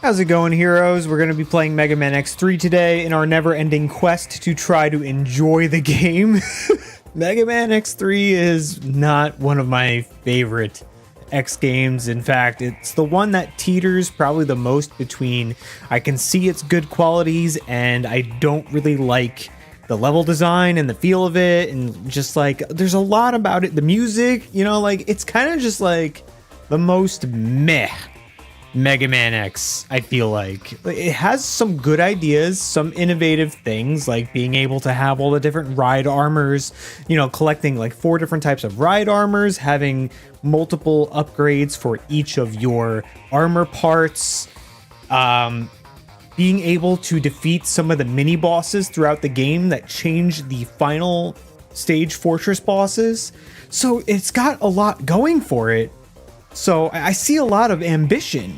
How's it going, heroes? We're going to be playing Mega Man X3 today in our never-ending quest to try to enjoy the game. Mega Man X3 is not one of my favorite X games. In fact, it's the one that teeters probably the most between I can see its good qualities and I don't really like the level design and the feel of it, and just like there's a lot about it. The music, you know, like it's kind of just like the most meh Mega Man X, I feel like. It has some good ideas, some innovative things, like being able to have all the different ride armors, you know, collecting like 4 different types of ride armors, having multiple upgrades for each of your armor parts, being able to defeat some of the mini bosses throughout the game that change the final stage fortress bosses. So it's got a lot going for it. So I see a lot of ambition,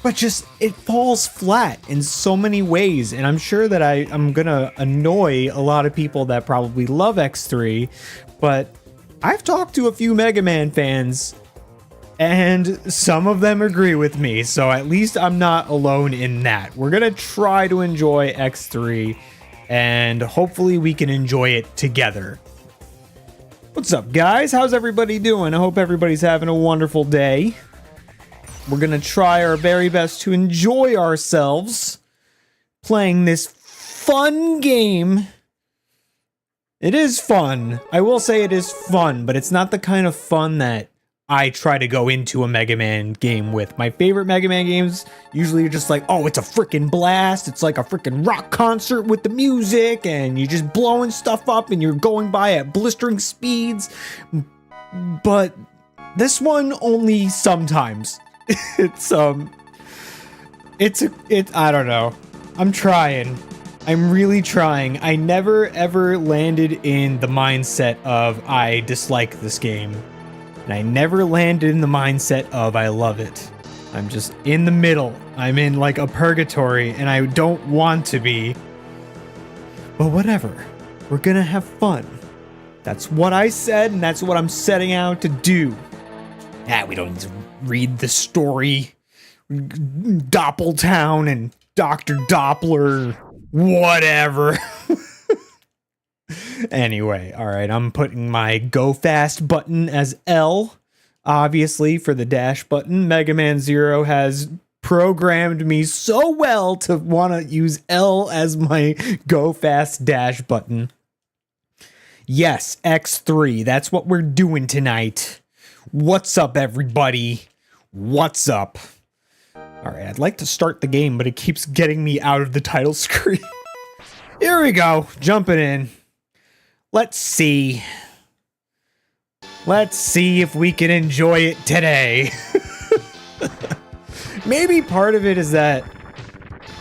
but just it falls flat in so many ways. And I'm sure that I'm gonna annoy a lot of people that probably love X3, but I've talked to a few Mega Man fans and some of them agree with me. So at least I'm not alone in that. We're gonna try to enjoy X3 and hopefully we can enjoy it together. What's up, guys? How's everybody doing? I hope everybody's having a wonderful day. We're gonna try our very best to enjoy ourselves playing this fun game. It is fun. I will say it is fun, but it's not the kind of fun that I try to go into a Mega Man game with. My favorite Mega Man games usually are just like, oh, it's a freaking blast. It's like a freaking rock concert with the music and you're just blowing stuff up and you're going by at blistering speeds. But this one only sometimes. I don't know. I'm trying. I'm really trying. I never ever landed in the mindset of I dislike this game. And I never landed in the mindset of I love it. I'm just in the middle. I'm in like a purgatory and I don't want to be. But whatever. We're gonna have fun. That's what I said and that's what I'm setting out to do. We don't need to read the story. Doppeltown and Dr. Doppler. Whatever. Anyway, alright, I'm putting my go fast button as L, obviously, for the dash button. Mega Man Zero has programmed me so well to want to use L as my go fast dash button. Yes, X3, that's what we're doing tonight. What's up, everybody? What's up? Alright, I'd like to start the game, but it keeps getting me out of the title screen. Here we go, jumping in. Let's see. Let's see if we can enjoy it today. Maybe part of it is that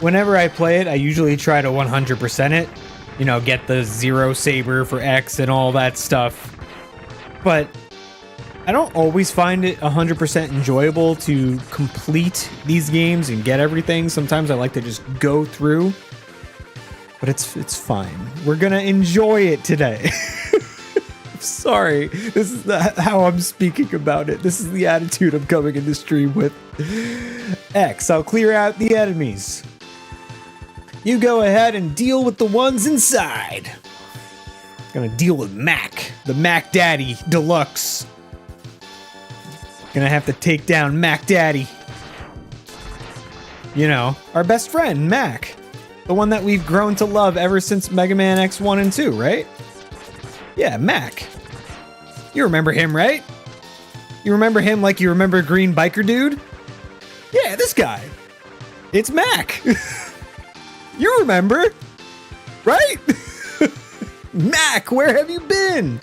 whenever I play it, I usually try to 100% it. You know, get the Zero Saber for X and all that stuff. But I don't always find it 100% enjoyable to complete these games and get everything. Sometimes I like to just go through. But it's fine. We're gonna enjoy it today. Sorry, this is how I'm speaking about it. This is the attitude I'm coming in the stream with. X, I'll clear out the enemies. You go ahead and deal with the ones inside. Gonna deal with Mac, the Mac Daddy Deluxe. Gonna have to take down Mac Daddy. You know, our best friend, Mac. The one that we've grown to love ever since Mega Man X1 and 2, right? Yeah, Mac. You remember him, right? You remember him like you remember Green Biker Dude? Yeah, this guy. It's Mac. You remember, right? Mac, where have you been?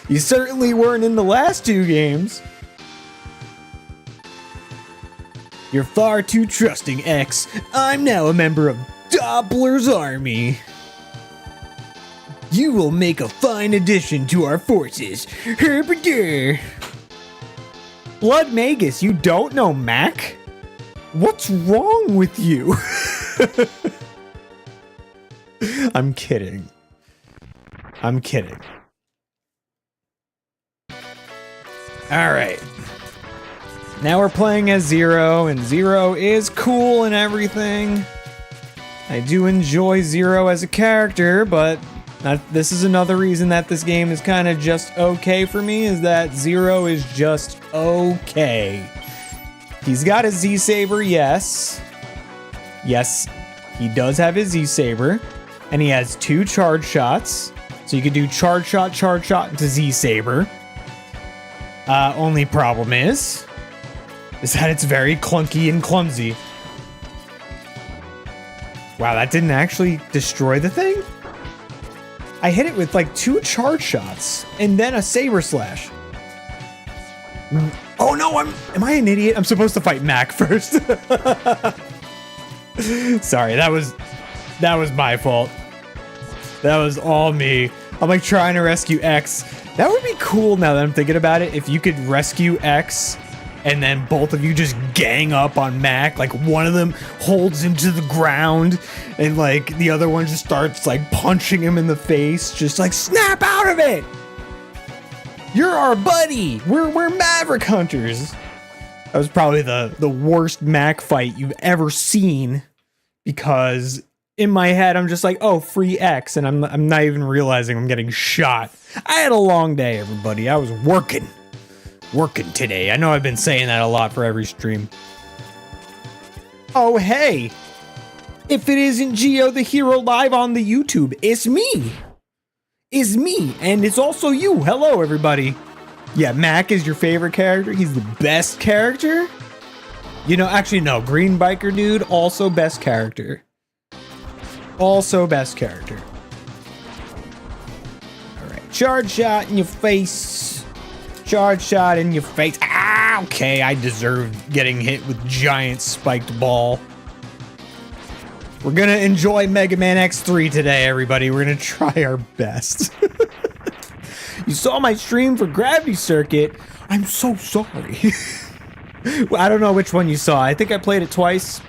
You certainly weren't in the last 2 games. You're far too trusting, X. I'm now a member of Doppler's army. You will make a fine addition to our forces. Herpader. Blood Magus, you don't know Mac? What's wrong with you? I'm kidding. I'm kidding. All right. Now we're playing as Zero, and Zero is cool and everything. I do enjoy Zero as a character, but this is another reason that this game is kind of just okay for me, is that Zero is just okay. He's got his Z-Saber, yes. Yes, he does have his Z-Saber, and he has 2 charge shots. So you could do charge shot into Z-Saber. Only problem is that it's very clunky and clumsy. Wow, that didn't actually destroy the thing? I hit it with like 2 charge shots and then a saber slash. Oh no, am I an idiot? I'm supposed to fight Mac first. Sorry, that was my fault. That was all me. I'm like trying to rescue X. That would be cool now that I'm thinking about it, if you could rescue X and then both of you just gang up on Mac. Like one of them holds him to the ground and like the other one just starts like punching him in the face. Just like, snap out of it! You're our buddy! We're Maverick Hunters! That was probably the worst Mac fight you've ever seen, because in my head I'm just like, oh, free X, and I'm not even realizing I'm getting shot. I had a long day, everybody. I was working today. I know I've been saying that a lot for every stream. Oh, hey! If it isn't Geo the Hero live on the YouTube, it's me! It's me, and it's also you. Hello, everybody. Yeah, Mac is your favorite character. He's the best character. You know, actually, no. Green Biker Dude, also best character. Also best character. Alright, charge shot in your face. Charge shot in your face. Ah, okay, I deserved getting hit with giant spiked ball. We're gonna enjoy Mega Man X3 today, everybody. We're gonna try our best. You saw my stream for Gravity Circuit. I'm so sorry. Well, I don't know which one you saw. I think I played it twice.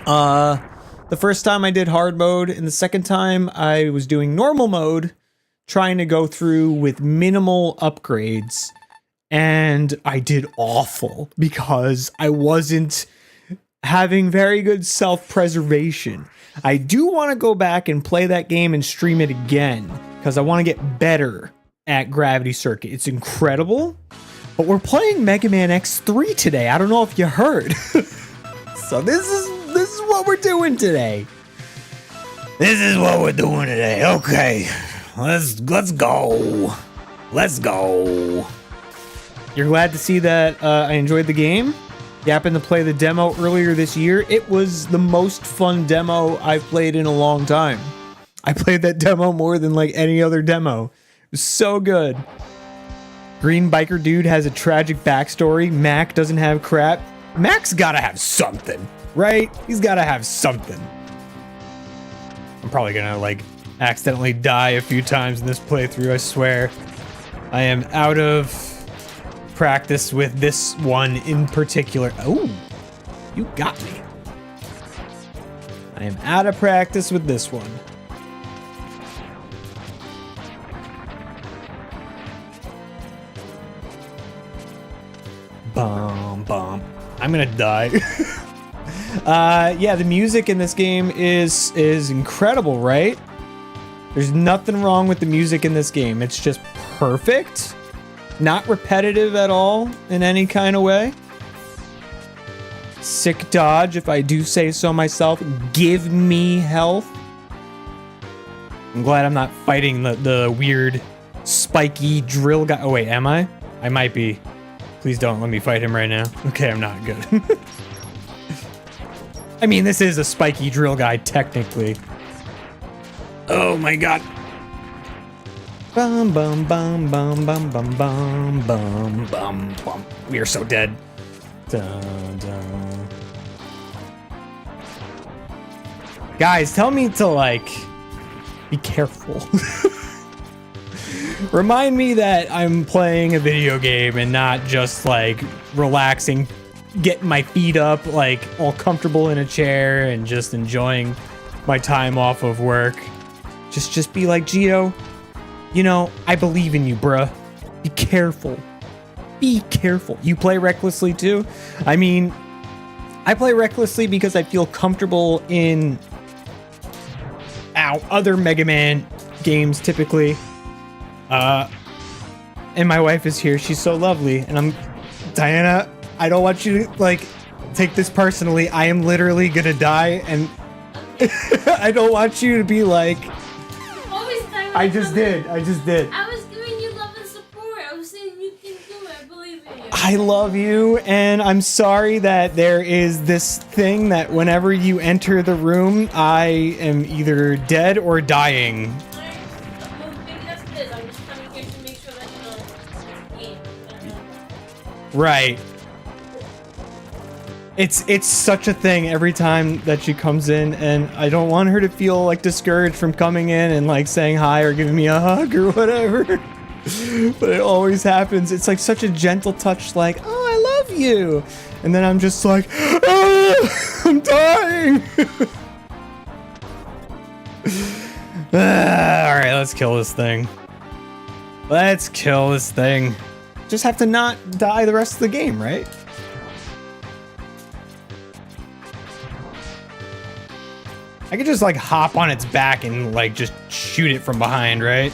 The first time I did hard mode, and the second time I was doing normal mode, trying to go through with minimal upgrades. And I did awful because I wasn't having very good self-preservation. I do want to go back and play that game and stream it again, because I want to get better at Gravity Circuit. It's incredible, but we're playing Mega Man X3 today. I don't know if you heard. So this is what we're doing today. This is what we're doing today. Okay, let's go. Let's go. You're glad to see that I enjoyed the game? You happened to play the demo earlier this year. It was the most fun demo I've played in a long time. I played that demo more than like any other demo. It was so good. Green Biker Dude has a tragic backstory. Mac doesn't have crap. Mac's gotta have something, right? He's gotta have something. I'm probably gonna like accidentally die a few times in this playthrough, I swear. I am out of practice with this one in particular. Oh, you got me. I am out of practice with this one. Bum. I'm gonna die. Yeah, the music in this game is incredible, right? There's nothing wrong with the music in this game. It's just perfect. Not repetitive at all in any kind of way. Sick dodge, if I do say so myself. Give me health. I'm glad I'm not fighting the weird spiky drill guy. Oh wait, am I? I might be. Please don't let me fight him right now. Okay, I'm not good. I mean, this is a spiky drill guy, technically. Oh my god. Bum bum bum bum bum bum bum bum bum bum. We are so dead. Dun, dun. Guys, tell me to like be careful. Remind me that I'm playing a video game and not just like relaxing, getting my feet up, like all comfortable in a chair and just enjoying my time off of work. Just be like, Geo, you know, I believe in you, bruh. Be careful. Be careful. You play recklessly too? I mean, I play recklessly because I feel comfortable in other Mega Man games typically. And my wife is here. She's so lovely. And Diana, I don't want you to like take this personally. I am literally gonna die, and I don't want you to be like, I just did. I was giving you love and support. I was saying you can do it. I believe in you. I love you, and I'm sorry that there is this thing that whenever you enter the room, I am either dead or dying. Maybe that's what it is. I'm just coming here to make sure that you know. Right. It's such a thing every time that she comes in, and I don't want her to feel like discouraged from coming in and like saying hi or giving me a hug or whatever. But it always happens. It's like such a gentle touch, like, oh, I love you. And then I'm just like, oh, I'm dying. All right, let's kill this thing. Let's kill this thing. Just have to not die the rest of the game, right? I could just like hop on its back and like just shoot it from behind, right?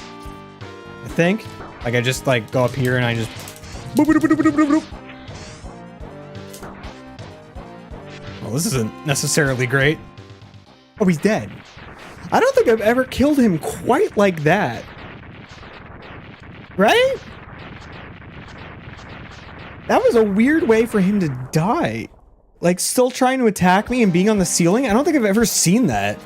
I think. Like I just like go up here and I just boop, boop, boop, boop, boop, boop. Well, this isn't necessarily great. Oh, he's dead. I don't think I've ever killed him quite like that. Right? That was a weird way for him to die. Like, still trying to attack me and being on the ceiling? I don't think I've ever seen that.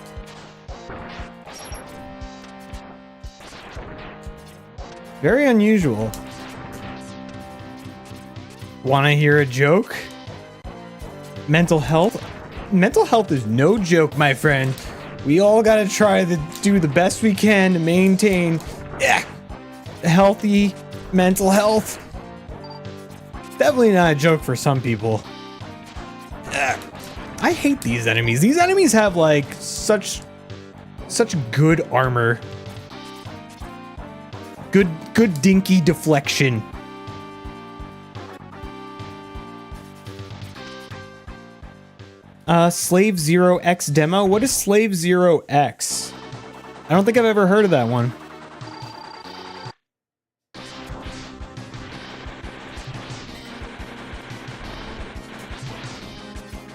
Very unusual. Wanna hear a joke? Mental health? Mental health is no joke, my friend. We all gotta try to do the best we can to maintain healthy mental health. Definitely not a joke for some people. I hate these enemies. These enemies have like such good armor. Good dinky deflection. Slave 0X demo. What is Slave 0X? I don't think I've ever heard of that one.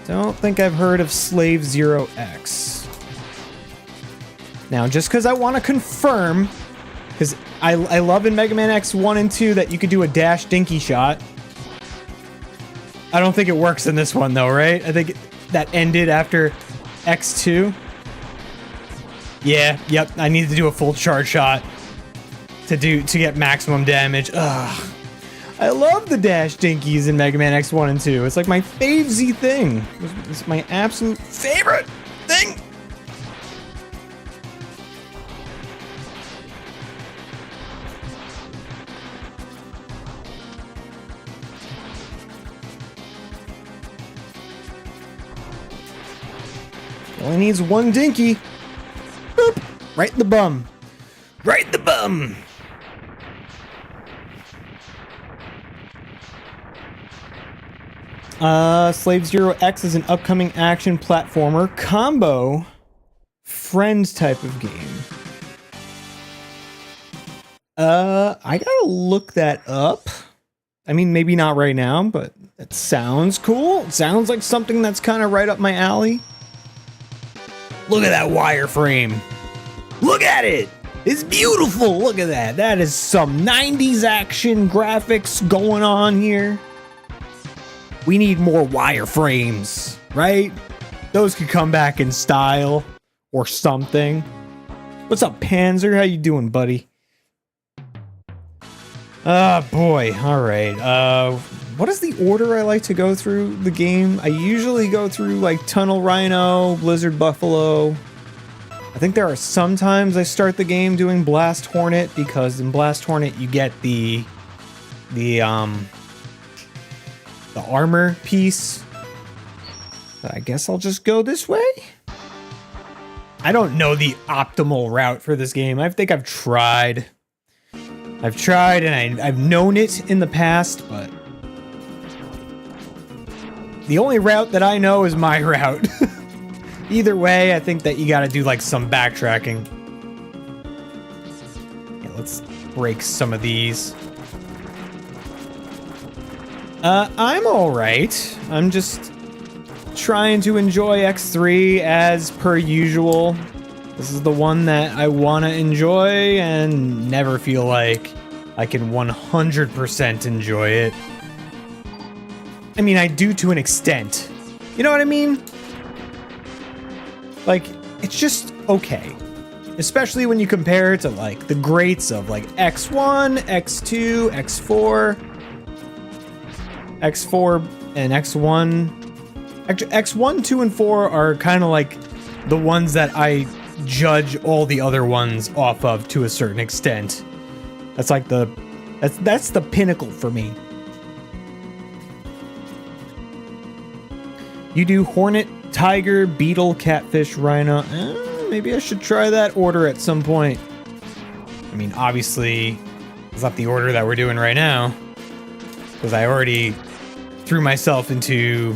Don't think I've heard of Slave 0X. Now, just because I want to confirm, because I love in Mega Man X 1 and 2 that you could do a dash dinky shot. I don't think it works in this one though, right? I think that ended after X2. Yeah, yep, I need to do a full charge shot to get maximum damage. Ugh. I love the dash dinkies in Mega Man X1 and 2. It's like my favesy thing. It's my absolute favorite thing. Only needs one dinky. Boop. Right in the bum. Right in the bum. Slave 0X is an upcoming action platformer combo friends type of game. I gotta look that up. I mean, maybe not right now, but it sounds cool. It sounds like something that's kind of right up my alley. Look at that wireframe. Look at it. It's beautiful. Look at that. That is some 90s action graphics going on here. We need more wireframes, right? Those could come back in style or something. What's up, Panzer? How you doing, buddy? Boy. All right. What is the order I like to go through the game? I usually go through like Tunnel Rhino, Blizzard Buffalo. I think there are some times I start the game doing Blast Hornet because in Blast Hornet you get the armor piece. But I guess I'll just go this way. I don't know the optimal route for this game. I think I've tried. I've tried and I've known it in the past, but the only route that I know is my route. Either way, I think that you gotta do like some backtracking. Yeah, let's break some of these. I'm alright. I'm just trying to enjoy X3 as per usual. This is the one that I want to enjoy and never feel like I can 100% enjoy it. I mean, I do to an extent. You know what I mean? Like, it's just okay. Especially when you compare it to, like, the greats of, like, X1, X2, X4. X4 and X1. X1, 2, and 4 are kind of like the ones that I judge all the other ones off of to a certain extent. That's like that's the pinnacle for me. You do hornet, tiger, beetle, catfish, rhino. Maybe I should try that order at some point. I mean, obviously, it's not the order that we're doing right now, because I already threw myself into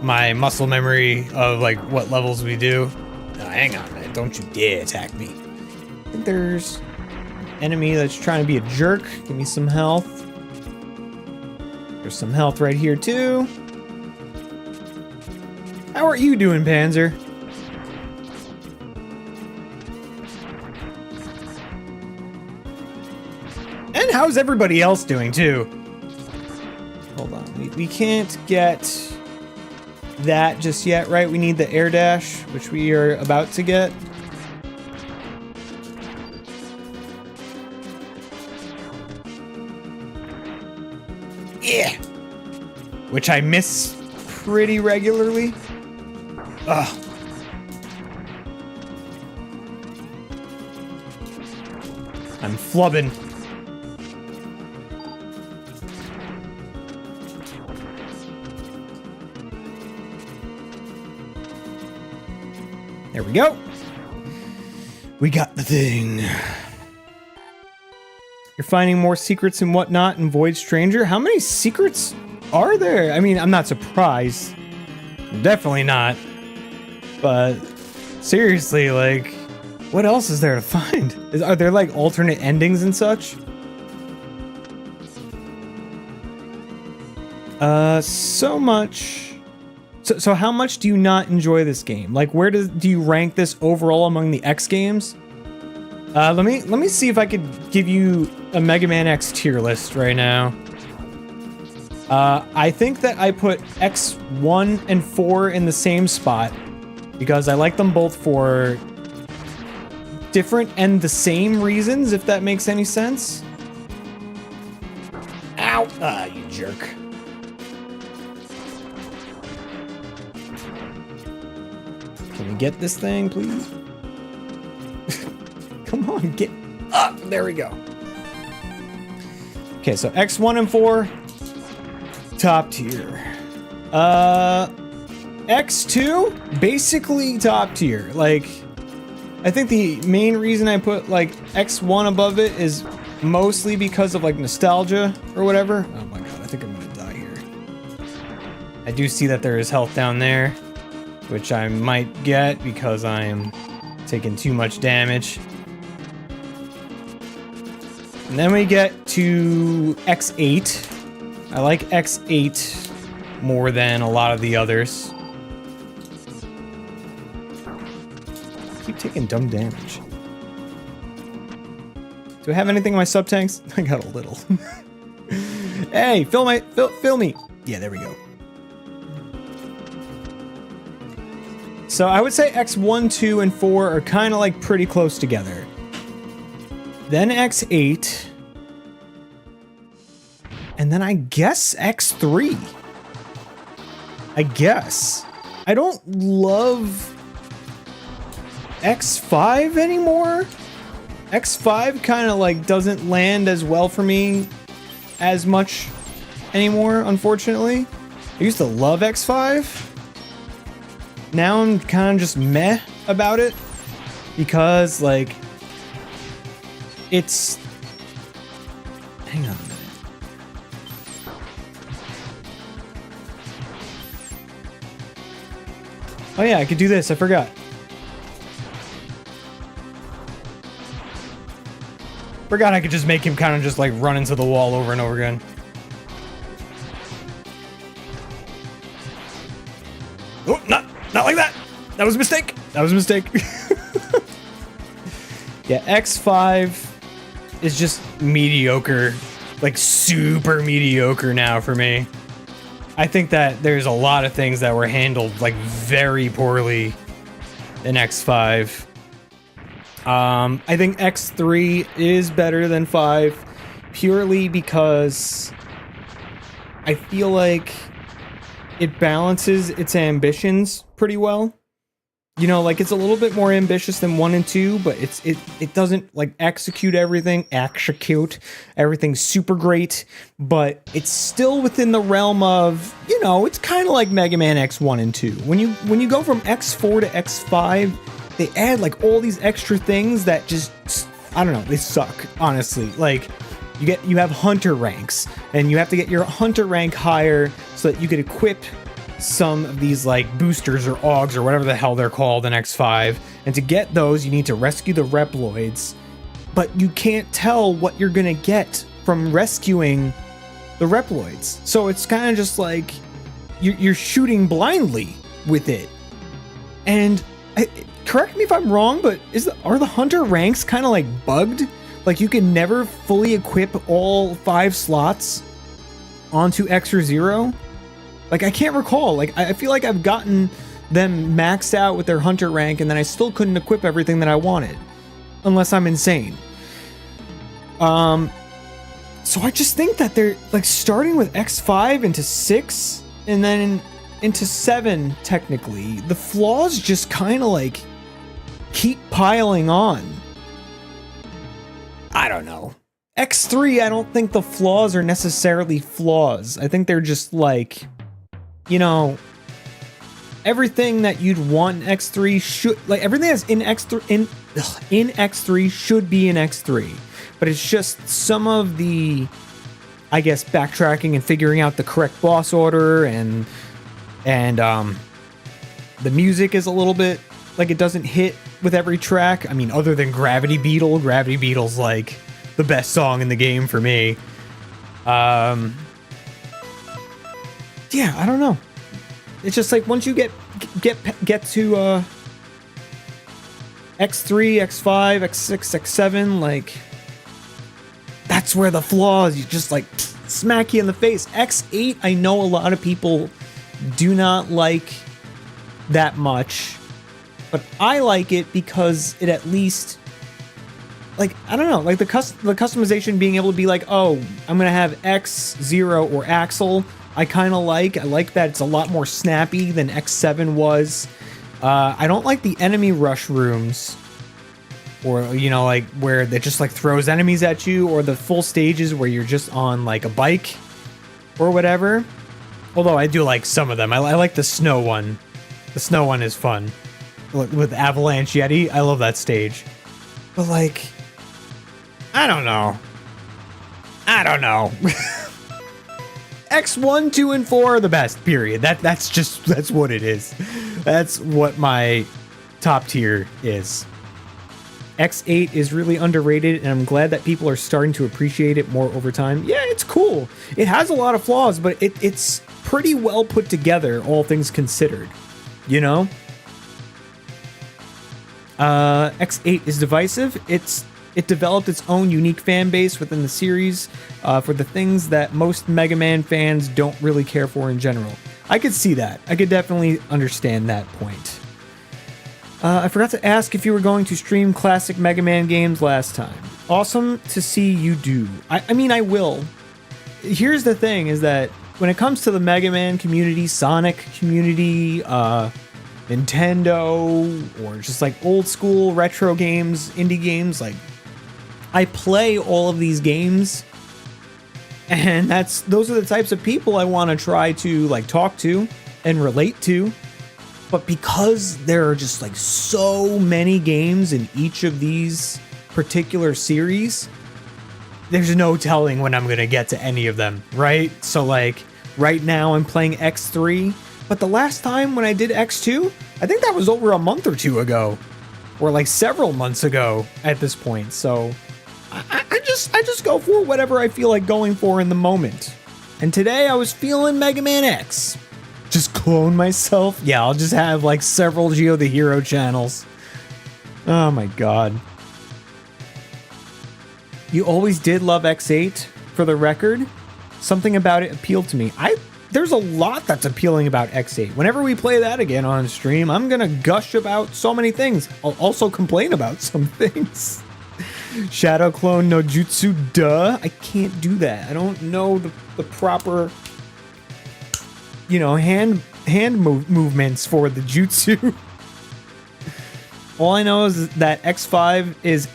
my muscle memory of like what levels we do. Oh, hang on, man. Don't you dare attack me. I think there's an enemy that's trying to be a jerk. Give me some health. There's some health right here too. How are you doing, Panzer? And how's everybody else doing too? Hold on, we can't get that just yet, right? We need the air dash, which we are about to get. Yeah. Which I miss pretty regularly. Ugh. I'm flubbing. There we go. We got the thing. You're finding more secrets and whatnot in Void Stranger. How many secrets are there? I mean, I'm not surprised. Definitely not. But seriously, like, what else is there to find? Are there like alternate endings and such? So much. So how much do you not enjoy this game? Like, where do you rank this overall among the X games? Let me see if I could give you a Mega Man X tier list right now. I think that I put X1 and 4 in the same spot because I like them both for different and the same reasons, if that makes any sense. Ow! Ah, you jerk. Can we get this thing, please? Come on, get up! There we go. Okay, so X1 and 4, top tier. X2, basically top tier. Like, I think the main reason I put, like, X1 above it is mostly because of, like, nostalgia or whatever. Oh my god, I think I'm gonna die here. I do see that there is health down there, which I might get because I am taking too much damage. And then we get to X8. I like X8 more than a lot of the others. I keep taking dumb damage. Do I have anything in my sub tanks? I got a little. Hey, fill me. Yeah, there we go. So I would say X1, 2, and 4 are kind of like pretty close together. Then X8. And then I guess X3. I guess. I don't love X5 anymore. X5 kind of like doesn't land as well for me as much anymore, unfortunately. I used to love X5. Now I'm kind of just meh about it because, like, it's hang on a minute. Oh yeah, I could do this. I forgot. Forgot I could just make him kind of just like run into the wall over and over again. Oh, not like that. That was a mistake. That was a mistake. Yeah, X5 is just mediocre. Like super mediocre now for me. I think that there's a lot of things that were handled like very poorly in X5. I think X3 is better than 5 purely because I feel like it balances its ambitions pretty well. You know, like it's a little bit more ambitious than 1 and 2, but it doesn't like execute everything super great, but it's still within the realm of, you know, it's kind of like Mega Man X1 and 2. When you go from X4 to X5, they add like all these extra things that just, I don't know, they suck, honestly. Like you have hunter ranks, and you have to get your hunter rank higher so that you could equip some of these like boosters or augs or whatever the hell they're called in X5, and to get those you need to rescue the Reploids, but you can't tell what you're gonna get from rescuing the Reploids, so it's kind of just like you're shooting blindly with it. And correct me if I'm wrong, but are the hunter ranks kind of like bugged? Like you can never fully equip all 5 slots onto X or 0? Like, I can't recall. Like, I feel like I've gotten them maxed out with their hunter rank, and then I still couldn't equip everything that I wanted. Unless I'm insane. So I just think that they're, like, starting with X5 into 6, and then into 7, technically. The flaws just kind of, like, keep piling on. I don't know. X3, I don't think the flaws are necessarily flaws. I think they're just, like, you know, everything that you'd want in X3 should, like, everything that's in X3 should be in X3, but it's just some of the, I guess, backtracking and figuring out the correct boss order, and the music is a little bit like it doesn't hit with every track. I mean, other than Gravity Beetle's like the best song in the game for me. Yeah, I don't know. It's just like once you get to X3, X5, X6, X7, like that's where the flaws, you just like smack you in the face. X8, I know a lot of people do not like that much, but I like it because it at least, like, I don't know, like the customization being able to be like, oh, I'm gonna have X0 or Axel. I like that it's a lot more snappy than X7 was. I don't like the enemy rush rooms, or, you know, like where it just like throws enemies at you, or the full stages where you're just on like a bike or whatever. Although I do like some of them. I like the snow one. The snow one is fun. With Avalanche Yeti, I love that stage. But like, I don't know. X1, 2, and 4 are the best, period. That's what it is. That's what my top tier is. X8 is really underrated, and I'm glad that people are starting to appreciate it more over time. Yeah, it's cool. It has a lot of flaws, but it's pretty well put together, all things considered. You know? X8 is divisive. It developed its own unique fan base within the series for the things that most Mega Man fans don't really care for in general. I could see that. I could definitely understand that point. I forgot to ask if you were going to stream classic Mega Man games last time. Awesome to see you do. I mean, I will. Here's the thing, is that when it comes to the Mega Man community, Sonic community, Nintendo, or just like old school retro games, indie games, like, I play all of these games, and those are the types of people I want to try to like talk to and relate to. But because there are just like so many games in each of these particular series, there's no telling when I'm gonna get to any of them, right? So like right now I'm playing X3, but the last time when I did X2, I think that was over a month or two ago, or like several months ago at this point. So I just go for whatever I feel like going for in the moment. And today I was feeling Mega Man X. Just clone myself. Yeah, I'll just have like several Geo the Hero channels. Oh my god. You always did love X8, for the record. Something about it appealed to me. There's a lot that's appealing about X8. Whenever we play that again on stream, I'm gonna gush about so many things. I'll also complain about some things. Shadow clone no jutsu, duh. I can't do that. I don't know the proper, you know, hand movements for the jutsu. All I know is that X5 is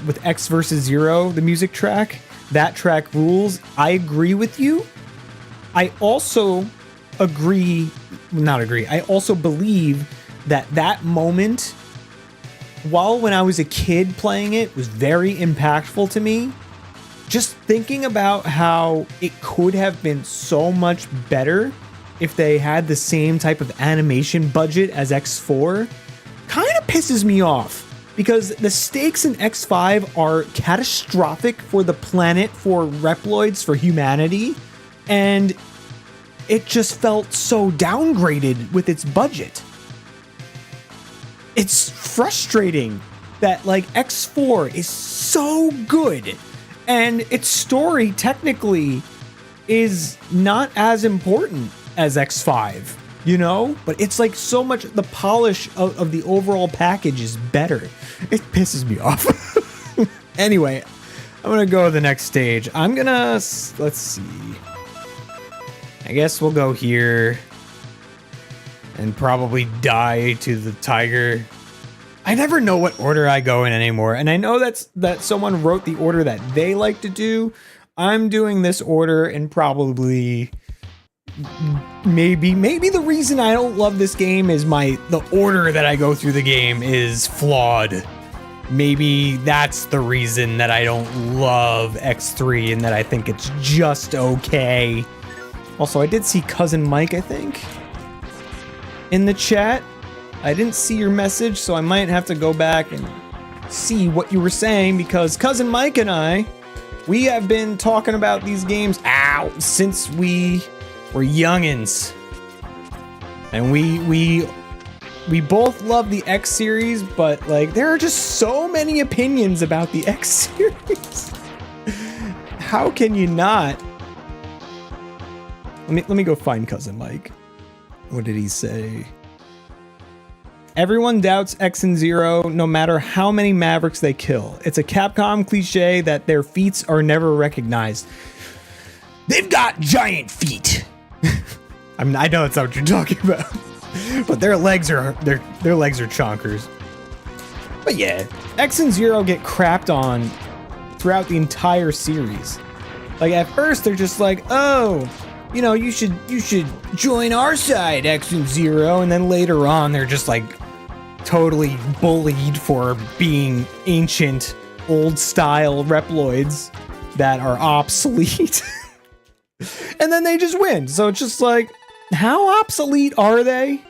with X versus 0, the music track. That track rules. I agree with you. I also I also believe that moment, while when I was a kid playing it, was very impactful to me. Just thinking about how it could have been so much better if they had the same type of animation budget as X4 kind of pisses me off, because the stakes in X5 are catastrophic for the planet, for Reploids, for humanity, and it just felt so downgraded with its budget. It's frustrating that like X4 is so good and its story technically is not as important as X5, you know? But it's like so much, the polish of the overall package is better. It pisses me off. Anyway, I'm gonna go to the next stage. Let's see. I guess we'll go here and probably die to the tiger. I never know what order I go in anymore. And I know that someone wrote the order that they like to do. I'm doing this order, and probably maybe the reason I don't love this game is the order that I go through the game is flawed. Maybe that's the reason that I don't love X3 and that I think it's just okay. Also, I did see Cousin Mike, I think, in the chat. I didn't see your message, so I might have to go back and see what you were saying, because Cousin Mike and I, we have been talking about these games since we were youngins. And we both love the X series, but like there are just so many opinions about the X series. How can you not? Let me go find Cousin Mike. What did he say? Everyone doubts X and Zero no matter how many Mavericks they kill. It's a Capcom cliche that their feats are never recognized. They've got giant feet. I mean, I know that's not what you're talking about, but their legs are chonkers. But yeah, X and Zero get crapped on throughout the entire series. Like at first they're just like, oh, you know, you should join our side, X and Zero, and then later on they're just like totally bullied for being ancient, old-style Reploids that are obsolete. And then they just win. So it's just like, how obsolete are they?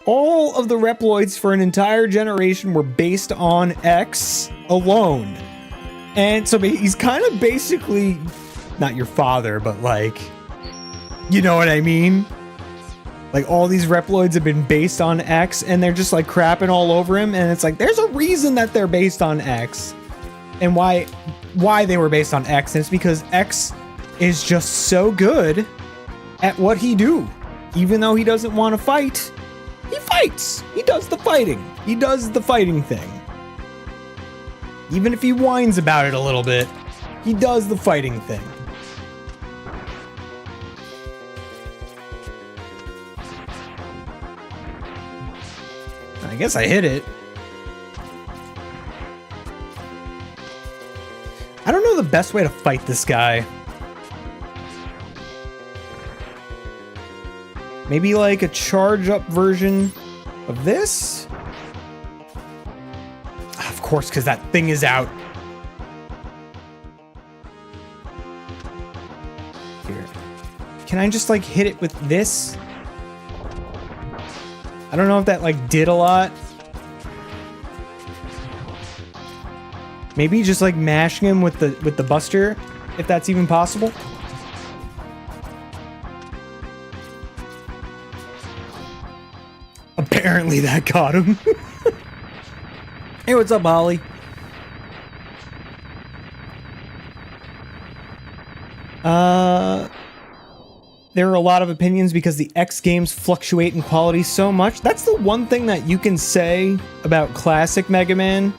All of the Reploids for an entire generation were based on X alone. And so he's kind of basically not your father, but like, you know what I mean? Like all these Reploids have been based on X and they're just like crapping all over him. And it's like, there's a reason that they're based on X and why they were based on X. And it's because X is just so good at what he do. Even though he doesn't want to fight, he fights. He does the fighting. He does the fighting thing. Even if he whines about it a little bit, he does the fighting thing. I guess I hit it. I don't know the best way to fight this guy. Maybe like a charge up version of this? Of course, because that thing is out. can I just like hit it with this? I don't know if that like did a lot. Maybe just like mashing him with the buster, if that's even possible. Apparently that got him. Hey, what's up, Holly? There are a lot of opinions because the X games fluctuate in quality so much. That's the one thing that you can say about classic Mega Man.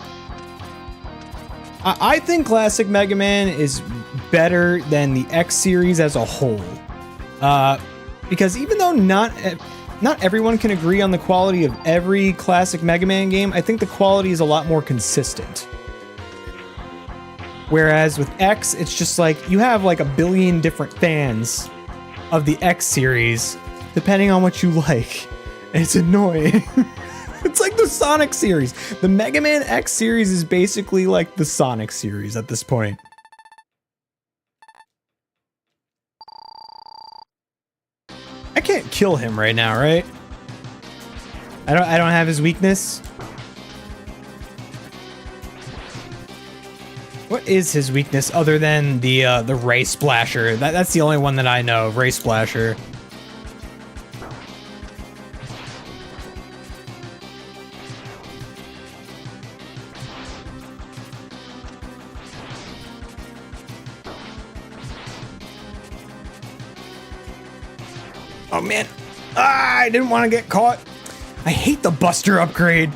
I think classic Mega Man is better than the X series as a whole. Because even though not everyone can agree on the quality of every classic Mega Man game, I think the quality is a lot more consistent. Whereas with X, it's just like you have like a billion different fans of the X series, depending on what you like. And it's annoying. It's like the Sonic series. The Mega Man X series is basically like the Sonic series at this point. I can't kill him right now, right? I don't have his weakness. What is his weakness other than the Ray Splasher? That's the only one that I know, Ray Splasher. Oh man, I didn't want to get caught. I hate the Buster upgrade.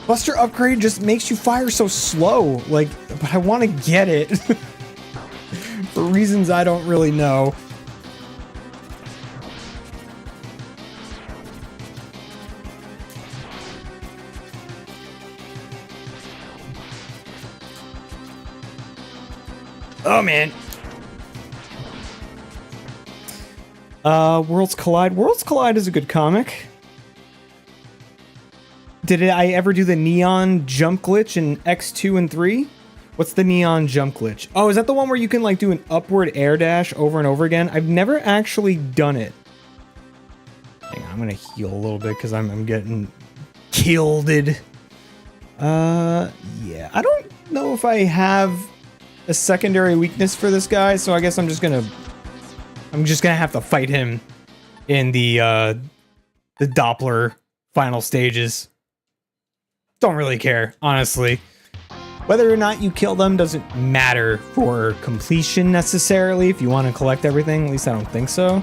Buster upgrade just makes you fire so slow, like, but I want to get it for reasons I don't really know. Oh man. Worlds Collide. Worlds Collide is a good comic. Did I ever do the neon jump glitch in X2 and 3? What's the neon jump glitch? Oh, is that the one where you can like do an upward air dash over and over again? I've never actually done it. Hang on, I'm gonna heal a little bit because I'm getting killed. Yeah, I don't know if I have a secondary weakness for this guy, so I guess I'm just gonna have to fight him in the Doppler final stages. Don't really care, honestly. Whether or not you kill them doesn't matter for completion necessarily. If you want to collect everything, at least I don't think so.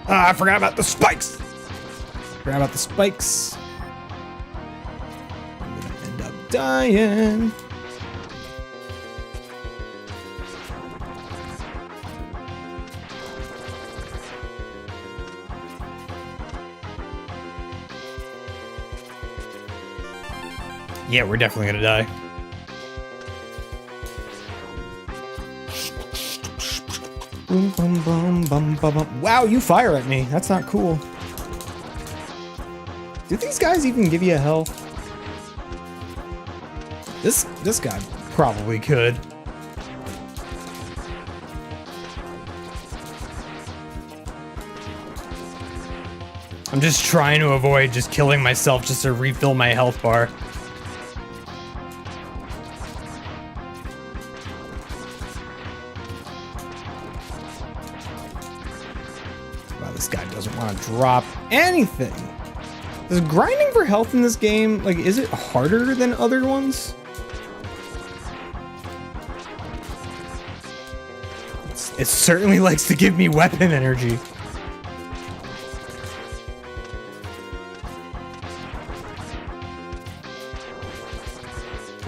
Ah, I forgot about the spikes. Forgot about the spikes. I'm gonna end up dying. Yeah, we're definitely gonna die. Boom, boom, boom, bum, bum, bum. Wow, you fire at me. That's not cool. Do these guys even give you a health? This guy probably could. I'm just trying to avoid just killing myself just to refill my health bar. This guy doesn't want to drop anything. Is grinding for health in this game, like, is it harder than other ones? It certainly likes to give me weapon energy.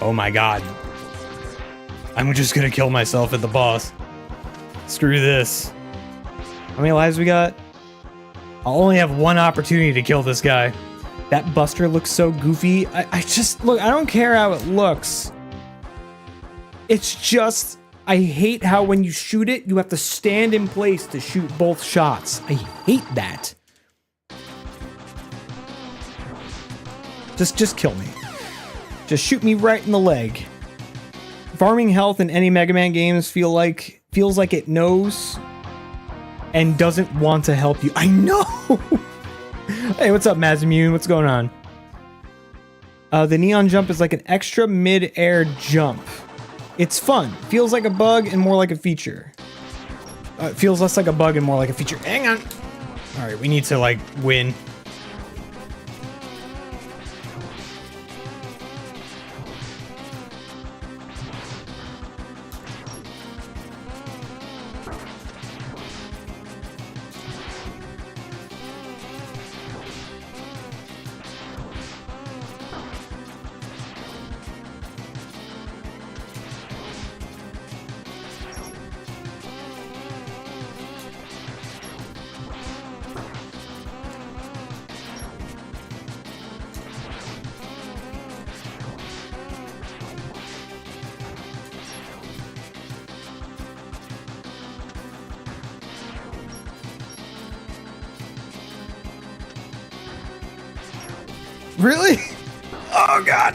Oh my god. I'm just gonna kill myself at the boss. Screw this. How many lives we got? I'll only have one opportunity to kill this guy. That Buster looks so goofy. I just, look, I don't care how it looks. It's just, I hate how when you shoot it, you have to stand in place to shoot both shots. I hate that. Just kill me. Just shoot me right in the leg. Farming health in any Mega Man games feels like it knows and doesn't want to help you. I know. Hey, what's up, Mazimune? What's going on? The neon jump is like an extra mid-air jump. It's fun. Feels like a bug and more like a feature. It feels less like a bug and more like a feature. Hang on. All right, we need to like win. Really? Oh, God.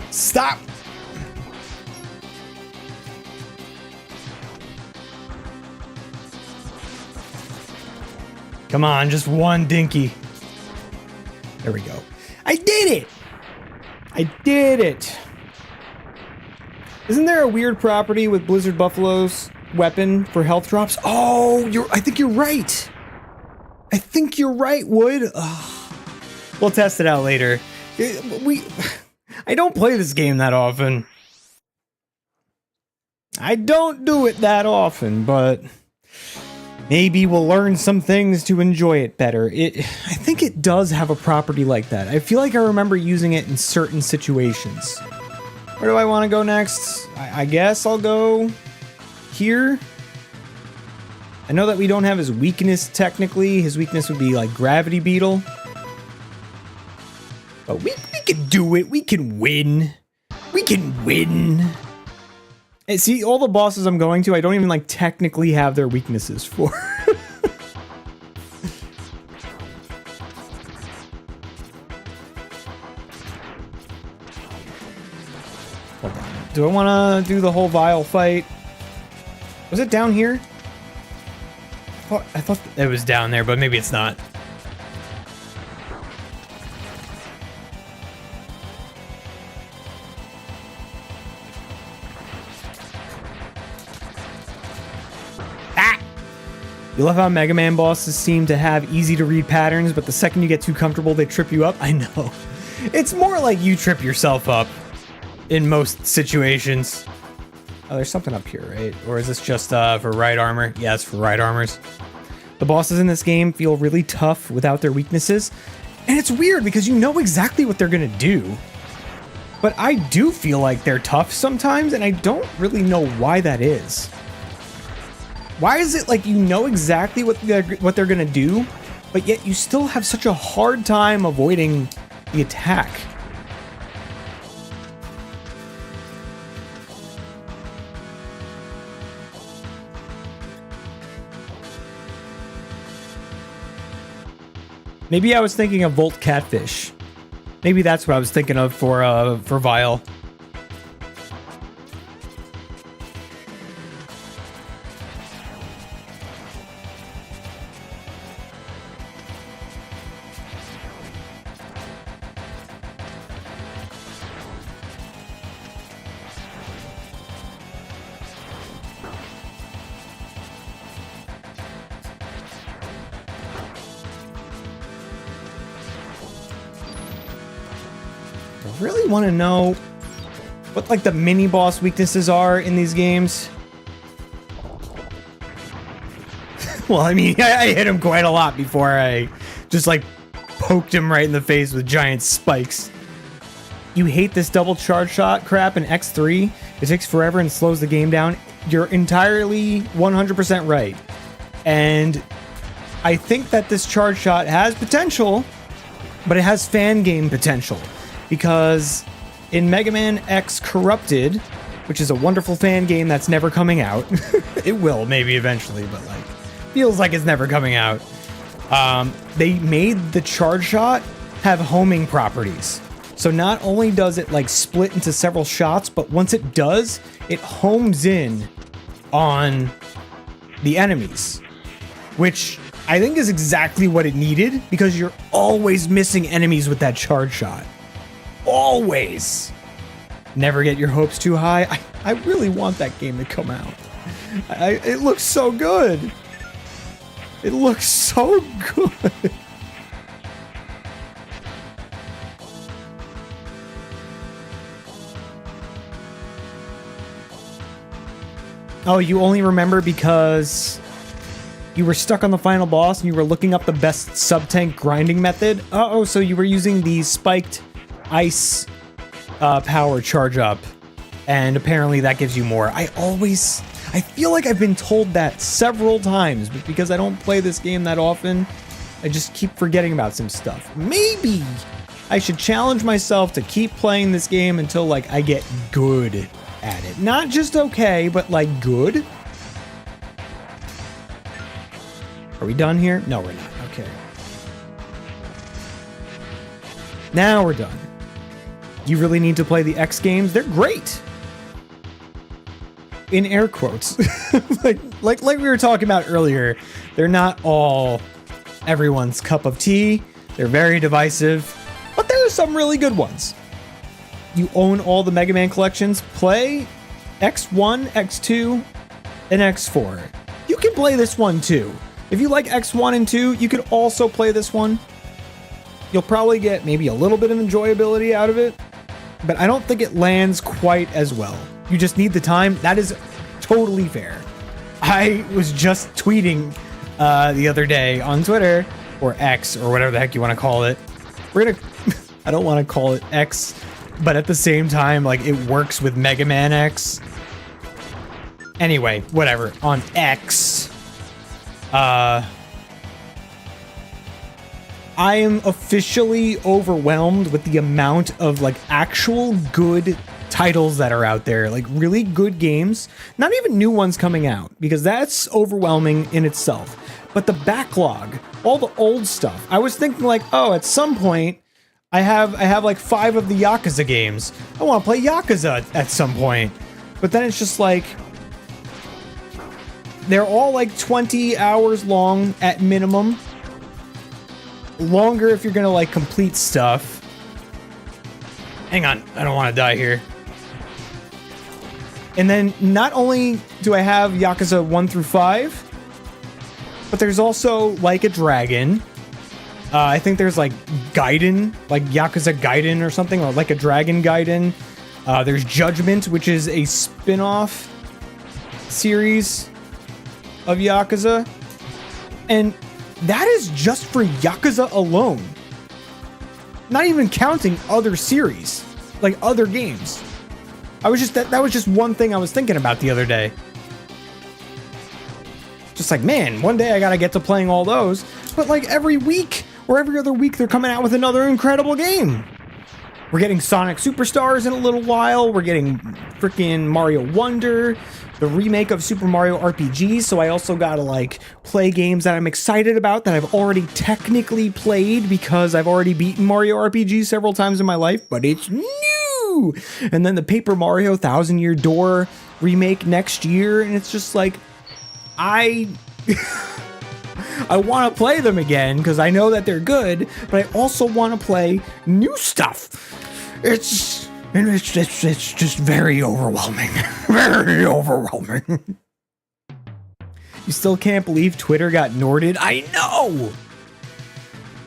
Stop. Come on, just one dinky. There we go. I did it. I did it. Isn't there a weird property with Blizzard Buffalo's weapon for health drops? Oh, I think you're right. I think you're right, Wood. Ugh. We'll test it out later. I don't play this game that often. I don't do it that often, but maybe we'll learn some things to enjoy it better. I think it does have a property like that. I feel like I remember using it in certain situations. Where do I want to go next? I guess I'll go here. I know that we don't have his weakness technically. His weakness would be like Gravity Beetle. But we can do it. We can win. We can win. And see, all the bosses I'm going to, I don't even like technically have their weaknesses for. Hold on. Do I want to do the whole vial fight? Was it down here? I thought it was down there, but maybe it's not. Ah! You love how Mega Man bosses seem to have easy to read patterns, but the second you get too comfortable, they trip you up? I know. It's more like you trip yourself up in most situations. Oh, there's something up here, right? Or is this just for right armor? Yeah, it's for right armors. The bosses in this game feel really tough without their weaknesses. And it's weird because you know exactly what they're gonna do. But I do feel like they're tough sometimes, and I don't really know why that is. Why is it like you know exactly what they're gonna do, but yet you still have such a hard time avoiding the attack? Maybe I was thinking of Volt Catfish. Maybe that's what I was thinking of for Vile. I really want to know what like the mini boss weaknesses are in these games. Well, I mean, I hit him quite a lot before I just like poked him right in the face with giant spikes. You hate this double charge shot crap in X3? It takes forever and slows the game down. You're entirely 100% right. And I think that this charge shot has potential, but it has fan game potential. Because in Mega Man X Corrupted, which is a wonderful fan game that's never coming out, it will maybe eventually, but like feels like it's never coming out. They made the charge shot have homing properties. So not only does it like split into several shots, but once it does, it homes in on the enemies, which I think is exactly what it needed, because you're always missing enemies with that charge shot. Always. Never get your hopes too high. I really want that game to come out. It looks so good. It looks so good. Oh, you only remember because you were stuck on the final boss and you were looking up the best sub-tank grinding method? Uh-oh, so you were using the spiked ice power charge up, and apparently that gives you more. I feel like I've been told that several times, but because I don't play this game that often, I just keep forgetting about some stuff. Maybe I should challenge myself to keep playing this game until like I get good at it. Not just okay, but like good. Are we done here? No, we're not. Okay. Now we're done. You really need to play the X games. They're great. In air quotes. like we were talking about earlier, they're not all everyone's cup of tea. They're very divisive, but there are some really good ones. You own all the Mega Man collections. Play X1, X2, and X4. You can play this one too. If you like X1 and 2, you could also play this one. You'll probably get maybe a little bit of enjoyability out of it, but I don't think it lands quite as well. You just need the time. That is totally fair. I was just tweeting the other day on Twitter, or X, or whatever the heck you want to call it. I don't want to call it X, but at the same time, like, it works with Mega Man X. Anyway, whatever. On X, I am officially overwhelmed with the amount of like actual good titles that are out there, like really good games, not even new ones coming out, because that's overwhelming in itself. But the backlog, all the old stuff. I was thinking like, oh, at some point I have like 5 of the Yakuza games. I want to play Yakuza at some point. But then it's just like, they're all like 20 hours long at minimum. Longer if you're gonna like complete stuff. Hang on, I don't want to die here. And then not only do I have Yakuza 1 through 5, but there's also Like a Dragon. I think there's like Gaiden, like Yakuza Gaiden or something, or Like a Dragon Gaiden. There's Judgment, which is a spin-off series of Yakuza. And that is just for Yakuza alone. Not even counting other series, like other games. That was just one thing I was thinking about the other day. Just like, man, one day I gotta get to playing all those. But like every week or every other week, they're coming out with another incredible game. We're getting Sonic Superstars in a little while. We're getting freaking Mario Wonder, the remake of Super Mario RPG. So I also gotta like play games that I'm excited about that I've already technically played because I've already beaten Mario RPG several times in my life, but it's new. And then the Paper Mario 1000 Year Door remake next year. And it's just like, I want to play them again because I know that they're good, but I also want to play new stuff. It's just very overwhelming. Very overwhelming. You still can't believe Twitter got Norded? I know!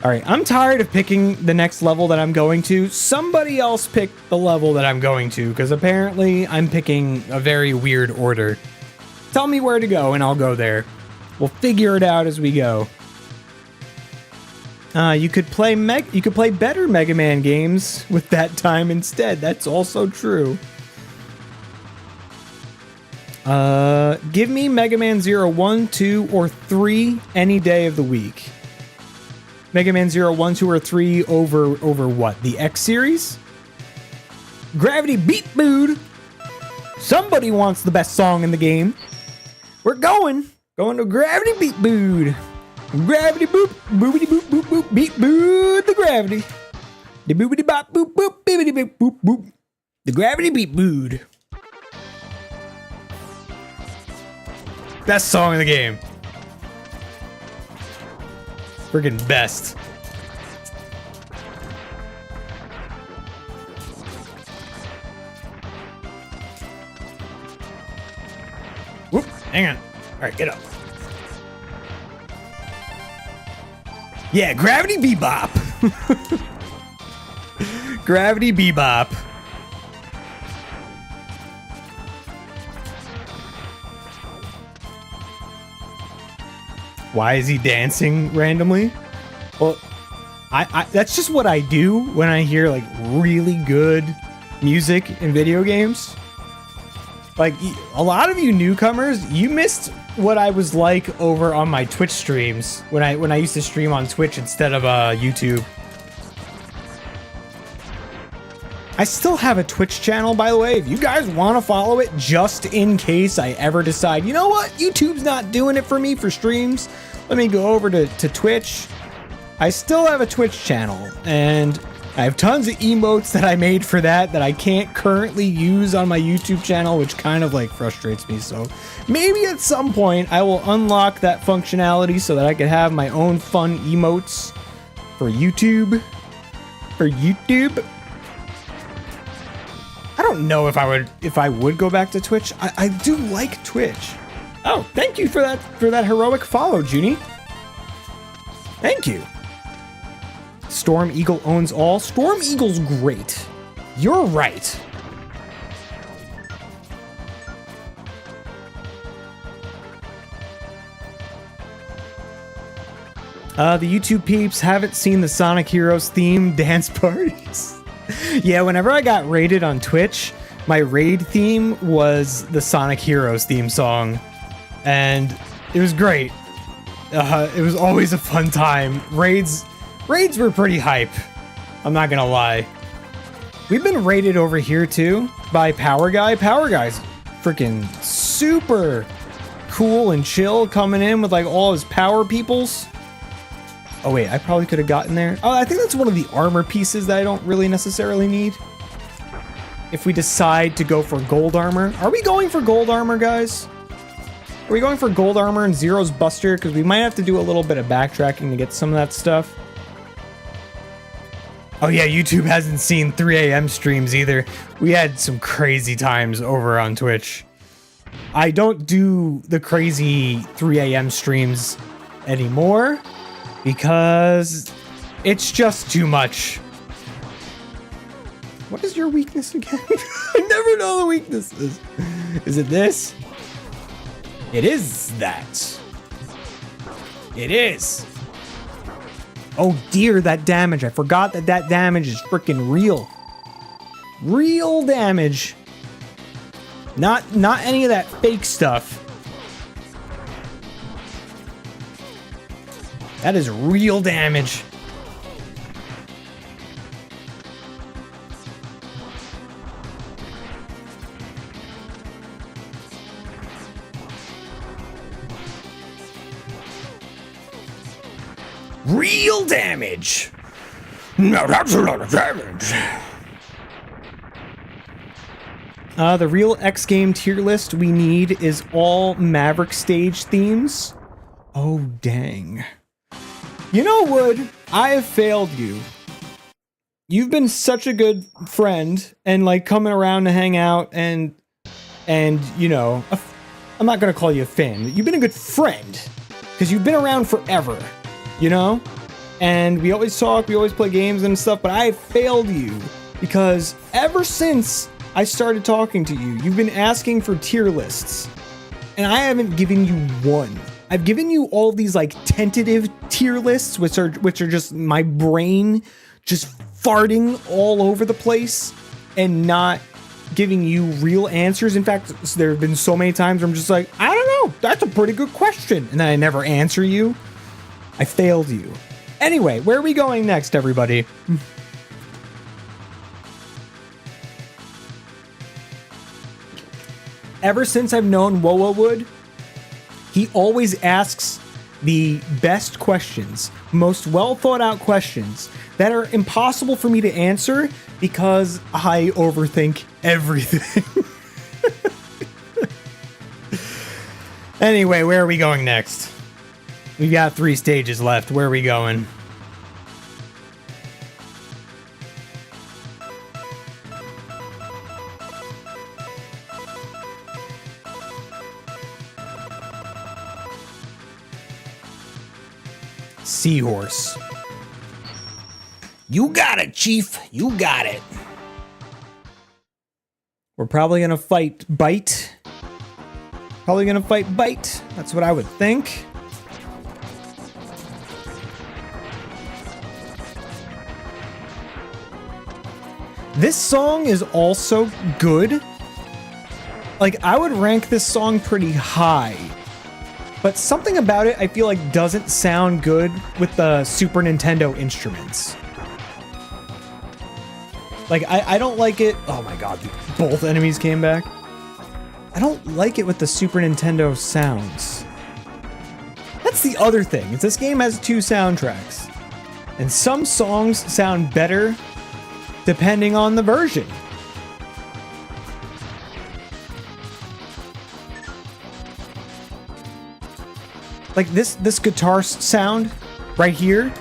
Alright, I'm tired of picking the next level that I'm going to. Somebody else pick the level that I'm going to, because apparently I'm picking a very weird order. Tell me where to go and I'll go there. We'll figure it out as we go. You could play better Mega Man games with that time instead. That's also true. Give me Mega Man 0, 1, 2, or 3 any day of the week. Mega Man 0, 1, 2, or 3 over what? The X series? Gravity Beat Bood. Somebody wants the best song in the game. We're going to Gravity Beat Bood. Gravity boop, boopity boop, boop, boop, beat bood the gravity. The boopity bop boop boop bibbity boop boop boop. The gravity beat mood. Best song in the game. Friggin' best. Whoop, hang on. Alright, get up. Yeah, gravity bebop. Gravity bebop. Why is he dancing randomly? Well, I that's just what I do when I hear like really good music in video games. Like a lot of you newcomers, you missed what I was like over on my Twitch streams when I used to stream on Twitch instead of YouTube. I still have a Twitch channel, by the way. If you guys want to follow it, just in case I ever decide, you know what, YouTube's not doing it for me for streams, let me go over to Twitch. I still have a Twitch channel, and I have tons of emotes that I made for that I can't currently use on my YouTube channel, which kind of like frustrates me. So maybe at some point I will unlock that functionality so that I can have my own fun emotes for YouTube. I don't know if I would go back to Twitch. I do like Twitch. Oh, thank you for that heroic follow, Junie. Thank you. Storm Eagle owns all. Storm Eagle's great. You're right. The YouTube peeps haven't seen the Sonic Heroes theme dance parties. Yeah, whenever I got raided on Twitch, my raid theme was the Sonic Heroes theme song, and it was great. It was always a fun time. Raids were pretty hype. I'm not gonna lie. We've been raided over here too by Power Guy. Power Guy's freaking super cool and chill, coming in with like all his power peoples. Oh wait, I probably could have gotten there. Oh, I think that's one of the armor pieces that I don't really necessarily need. If we decide to go for gold armor. Are we going for gold armor, guys? Are we going for gold armor and Zero's Buster? Because we might have to do a little bit of backtracking to get some of that stuff. Oh yeah, YouTube hasn't seen 3 a.m. streams either. We had some crazy times over on Twitch. I don't do the crazy 3 a.m. streams anymore because it's just too much. What is your weakness again? I never know the weaknesses. Is it this? It is that. It is. Oh dear, that damage. I forgot that damage is freaking real. Real damage. Not any of that fake stuff. That is real damage. Real damage. No, that's a lot of damage. The real X game tier list we need is all Maverick stage themes. Oh, dang. You know, Wood, I have failed you. You've been such a good friend and like coming around to hang out and you know, I'm not going to call you a fan. You've been a good friend because you've been around forever, you know? And we always talk, we always play games and stuff, but I have failed you because ever since I started talking to you, you've been asking for tier lists and I haven't given you one. I've given you all these like tentative tier lists, which are just my brain just farting all over the place and not giving you real answers. In fact, there have been so many times where I'm just like, I don't know, that's a pretty good question. And then I never answer you. I failed you. Anyway, where are we going next, everybody? Ever since I've known Woa Wood, he always asks the best questions, most well thought out questions that are impossible for me to answer because I overthink everything. Anyway, where are we going next? We've got 3 stages left. Where are we going? Seahorse. You got it, Chief. You got it. We're probably gonna fight Bite. Probably gonna fight Bite. That's what I would think. This song is also good. Like, I would rank this song pretty high. But something about it I feel like doesn't sound good with the Super Nintendo instruments. Like, I don't like it. Oh my god, both enemies came back. I don't like it with the Super Nintendo sounds. That's the other thing, is this game has 2 soundtracks. And some songs sound better depending on the version. Like this guitar sound right here.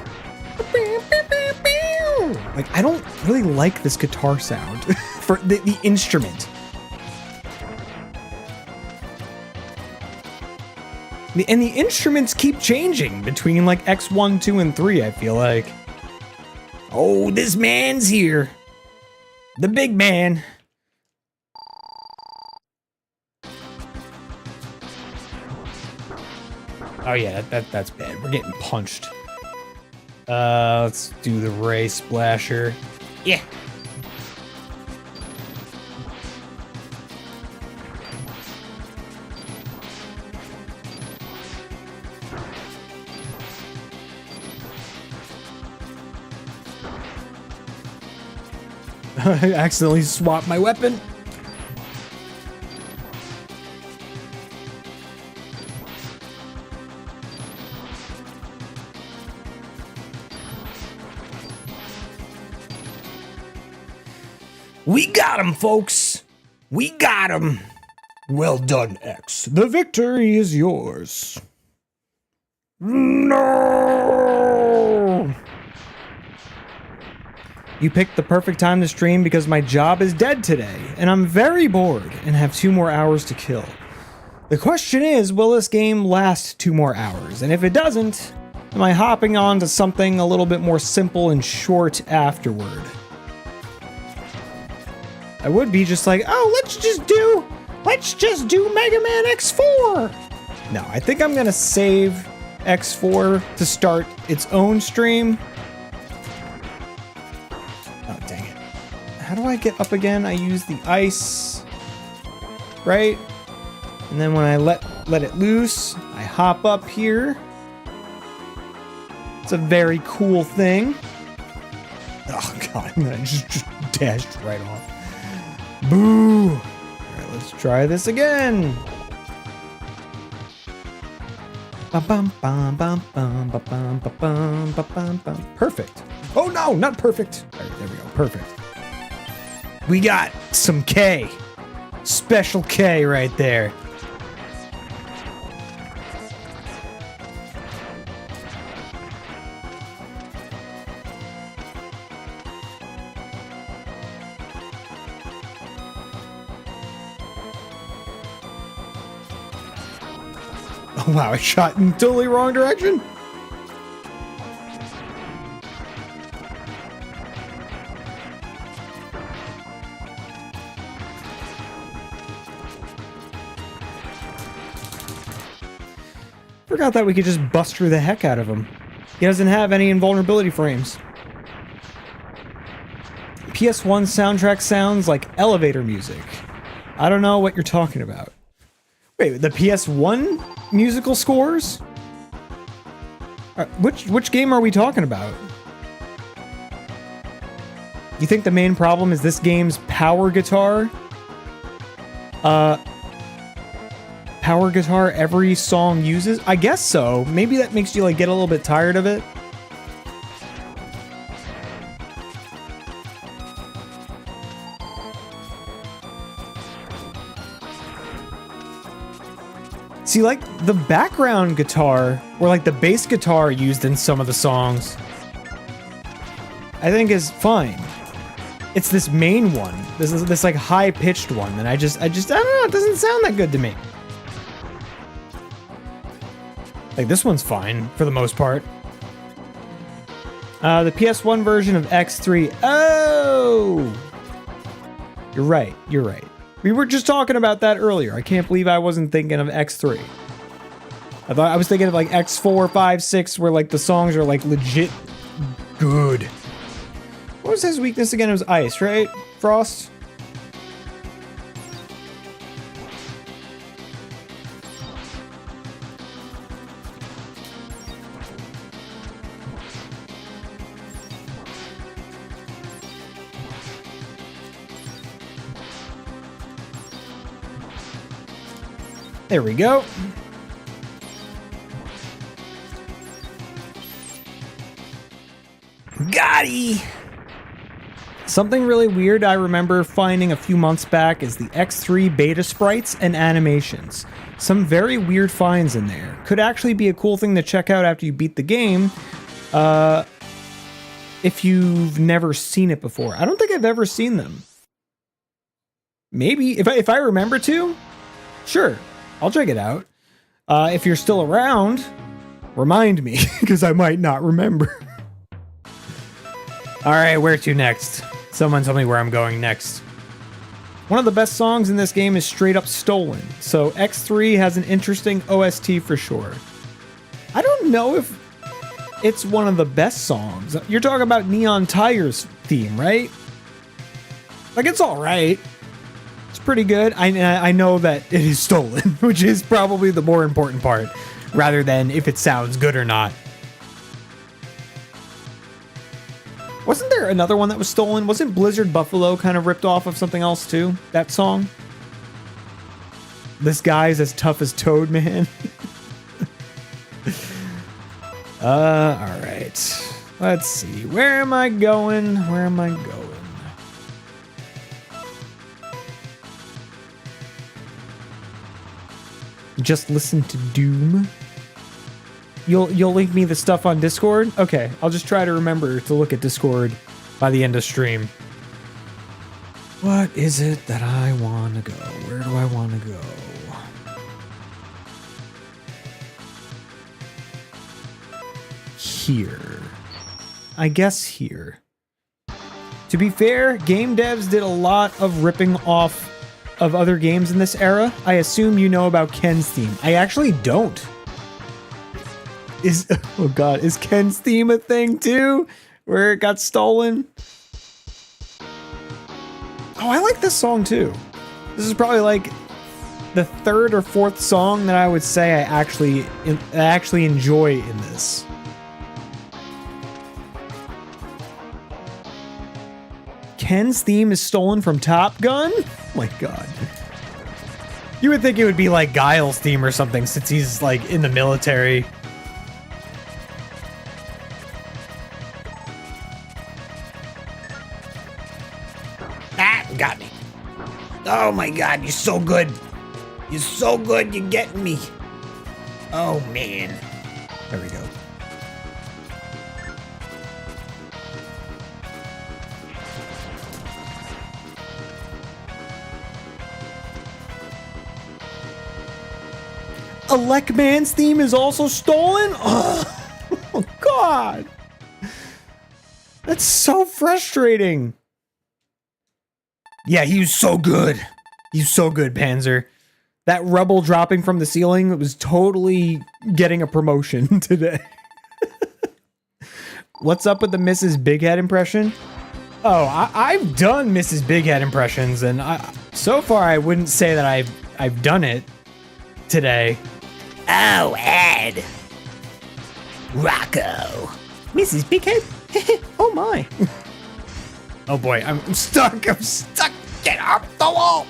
Like, I don't really like this guitar sound for the instrument. And the instruments keep changing between like X1, 2, and 3, I feel like. Oh, this man's here. The big man. Oh yeah, that's bad. We're getting punched. Let's do the Ray Splasher. Yeah. I accidentally swapped my weapon. We got him, folks. We got him. Well done, X. The victory is yours. No! You picked the perfect time to stream because my job is dead today, and I'm very bored and have 2 more hours to kill. The question is, will this game last 2 more hours? And if it doesn't, am I hopping on to something a little bit more simple and short afterward? I would be just like, oh, let's just do Mega Man X4. No, I think I'm gonna save X4 to start its own stream. Oh, dang it. How do I get up again? I use the ice, right? And then when I let it loose, I hop up here. It's a very cool thing. Oh god, I'm gonna just dashed right off. Boo! Alright, let's try this again. Perfect. Oh no, not perfect. Alright, there we go. Perfect. We got some K. Special K right there. Oh, wow, I shot in totally wrong direction. Forgot that we could just buster the heck out of him. He doesn't have any invulnerability frames. PS1 soundtrack sounds like elevator music. I don't know what you're talking about. Wait, the PS1 musical scores? Which game are we talking about? You think the main problem is this game's power guitar? Power power guitar every song uses? I guess so. Maybe that makes you like get a little bit tired of it. See, like the background guitar or like the bass guitar used in some of the songs, I think is fine. It's this main one, this like high pitched one, and I don't know, it doesn't sound that good to me. Like this one's fine for the most part. The PS1 version of X3. Oh, you're right. You're right. We were just talking about that earlier. I can't believe I wasn't thinking of X3. I thought I was thinking of like X4, 5, 6, where like the songs are like legit good. What was his weakness again? It was ice, right? Frost? There we go. Gotti! Something really weird I remember finding a few months back is the X3 beta sprites and animations. Some very weird finds in there. Could actually be a cool thing to check out after you beat the game, if you've never seen it before. I don't think I've ever seen them. Maybe, if I remember to, sure. I'll check it out. If you're still around, remind me, because I might not remember. Alright, where to next? Someone tell me where I'm going next. One of the best songs in this game is straight up stolen, so X3 has an interesting OST for sure. I don't know if it's one of the best songs. You're talking about Neon Tiger's theme, right? Like, it's alright. Pretty good. I know that it is stolen, which is probably the more important part, rather than if it sounds good or not. Wasn't there another one that was stolen? Wasn't Blizzard Buffalo kind of ripped off of something else too? That song? This guy's as tough as Toad Man. Alright. Let's see. Where am I going? Where am I going? Just listen to Doom. You'll link me the stuff on Discord? Okay, I'll just try to remember to look at Discord by the end of stream. What is it that I want to go? Where do I want to go? Here. I guess here. To be fair, game devs did a lot of ripping off of other games in this era. I assume you know about Ken's theme. I actually don't. Oh god, is Ken's theme a thing too? Where it got stolen? Oh, I like this song too. This is probably like the third or fourth song that I would say I actually enjoy in this. Ken's theme is stolen from Top Gun? Oh my god. You would think it would be like Guile's theme or something since he's like in the military. Ah, got me. Oh my god, you're so good. You're so good, you're getting me. Oh man. There we go. Eggman's theme is also stolen? Oh, God. That's so frustrating. Yeah, he was so good. He's so good, Panzer. That rubble dropping from the ceiling was totally getting a promotion today. What's up with the Mrs. Big Head impression? Oh, I've done Mrs. Big Head impressions, and so far I wouldn't say that I've done it today. Oh, Ed. Rocco. Mrs. Big Head? Oh my. Oh boy, I'm stuck. I'm stuck. Get up the wall.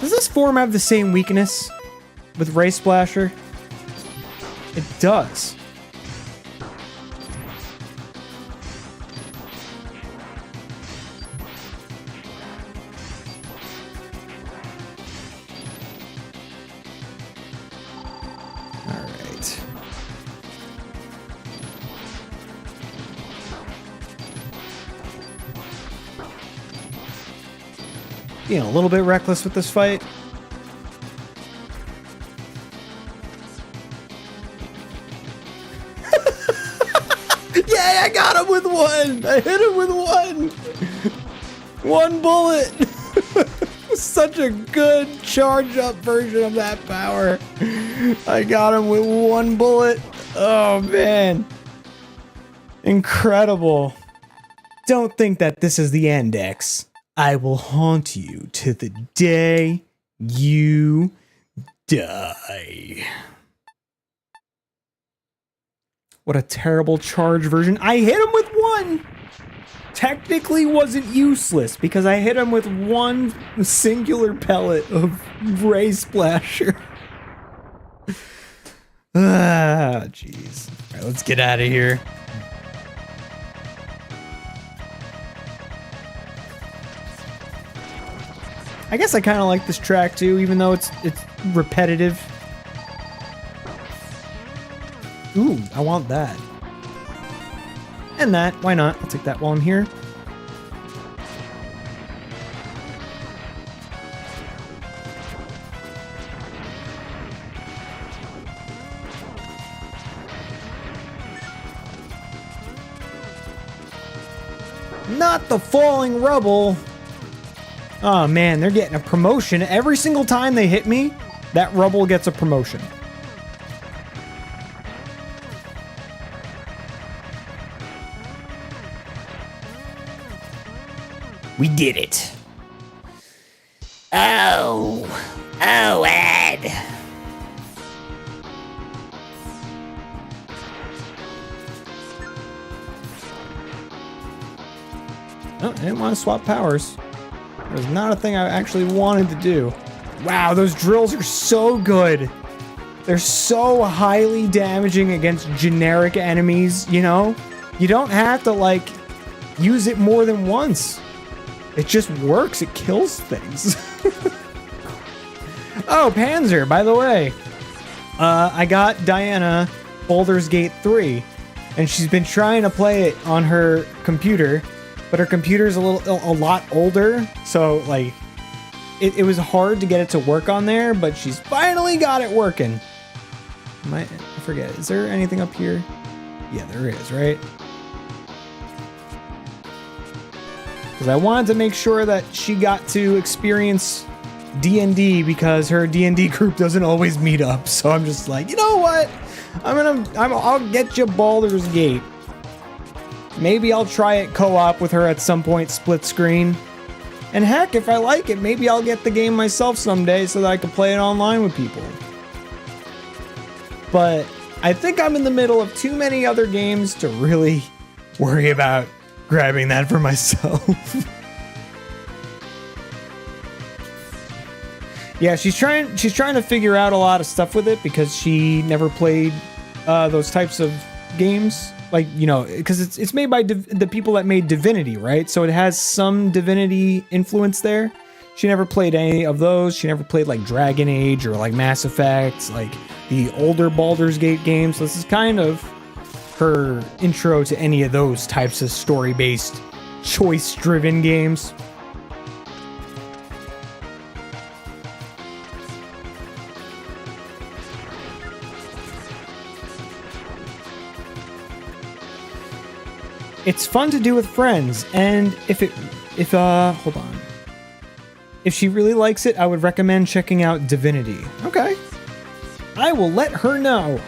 Does this form have the same weakness with Ray Splasher? It does. Being a little bit reckless with this fight. Yeah, I got him with one. I hit him with one. One bullet. Such a good charge up version of that power. I got him with one bullet. Oh man. Incredible. Don't think that this is the end, X. I will haunt you to the day you die. What a terrible charge version. I hit him with one! Technically wasn't useless because I hit him with one singular pellet of Ray Splasher. Ah, jeez. All right, let's get out of here. I guess I kind of like this track too, even though it's repetitive. Ooh, I want that. And that, why not? I'll take that while I'm here. Not the falling rubble. Oh man, they're getting a promotion. Every single time they hit me, that rubble gets a promotion. We did it. Oh, Ed. Oh, I didn't want to swap powers. It was not a thing I actually wanted to do. Wow, those drills are so good. They're so highly damaging against generic enemies, you know? You don't have to, like, use it more than once. It just works. It kills things. Oh, Panzer, by the way. I got Diana Baldur's Gate 3, and she's been trying to play it on her computer, but her computer's a lot older, so like it was hard to get it to work on there, but she's finally got it working. I forget, is there anything up here? Yeah, there is, right? Because I wanted to make sure that she got to experience D&D, because her D&D group doesn't always meet up, so I'm just like, you know what? I'll get you Baldur's Gate. Maybe I'll try it co-op with her at some point, split screen. And heck, if I like it, maybe I'll get the game myself someday so that I can play it online with people. But I think I'm in the middle of too many other games to really worry about grabbing that for myself. Yeah, she's trying to figure out a lot of stuff with it because she never played those types of games. Like, you know, because it's made by the people that made Divinity, right? So it has some Divinity influence there. She never played any of those. She never played like Dragon Age or like Mass Effect, like the older Baldur's Gate games. So this is kind of her intro to any of those types of story-based, choice-driven games. It's fun to do with friends, and hold on. If she really likes it, I would recommend checking out Divinity. Okay. I will let her know.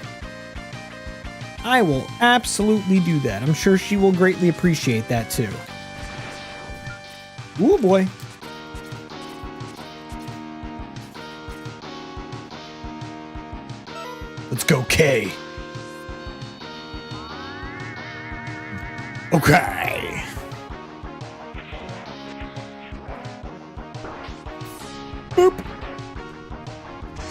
I will absolutely do that. I'm sure she will greatly appreciate that too. Ooh boy. Let's go, K. Okay. Boop.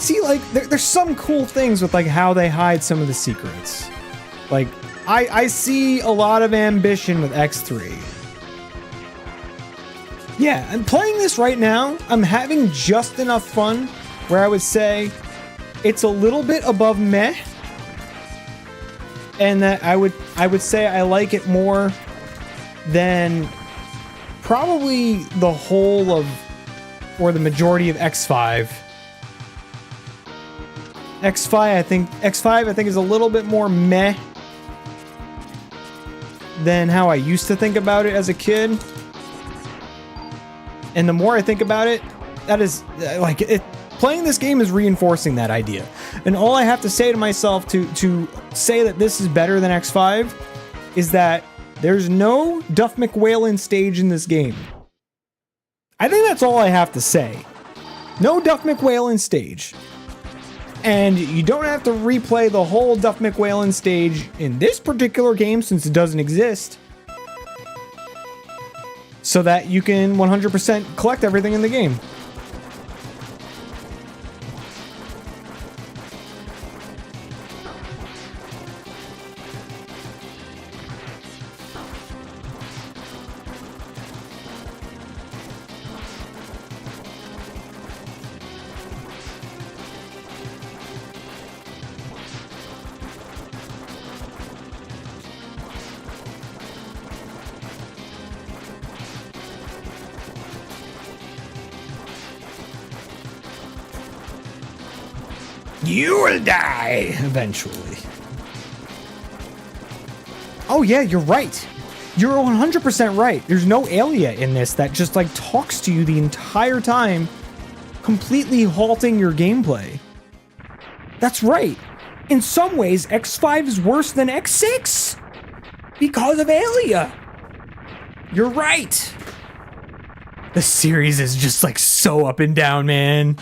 See, like, there's some cool things with, like, how they hide some of the secrets. Like, I see a lot of ambition with X3. Yeah, and playing this right now, I'm having just enough fun where I would say it's a little bit above meh. And that I would say I like it more than probably the whole of, or the majority of X5. X5 I think is a little bit more meh than how I used to think about it as a kid. And the more I think about it, that is like it. Playing this game is reinforcing that idea. And all I have to say to myself to say that this is better than X5 is that there's no Duff McWhalen stage in this game. I think that's all I have to say. No Duff McWhalen stage. And you don't have to replay the whole Duff McWhalen stage in this particular game since it doesn't exist, so that you can 100% collect everything in the game. You will die eventually. Oh yeah, you're right. You're 100% right. There's no Alia in this that just like talks to you the entire time, completely halting your gameplay. That's right. In some ways, X5 is worse than X6 because of Alia. You're right. The series is just like so up and down, man.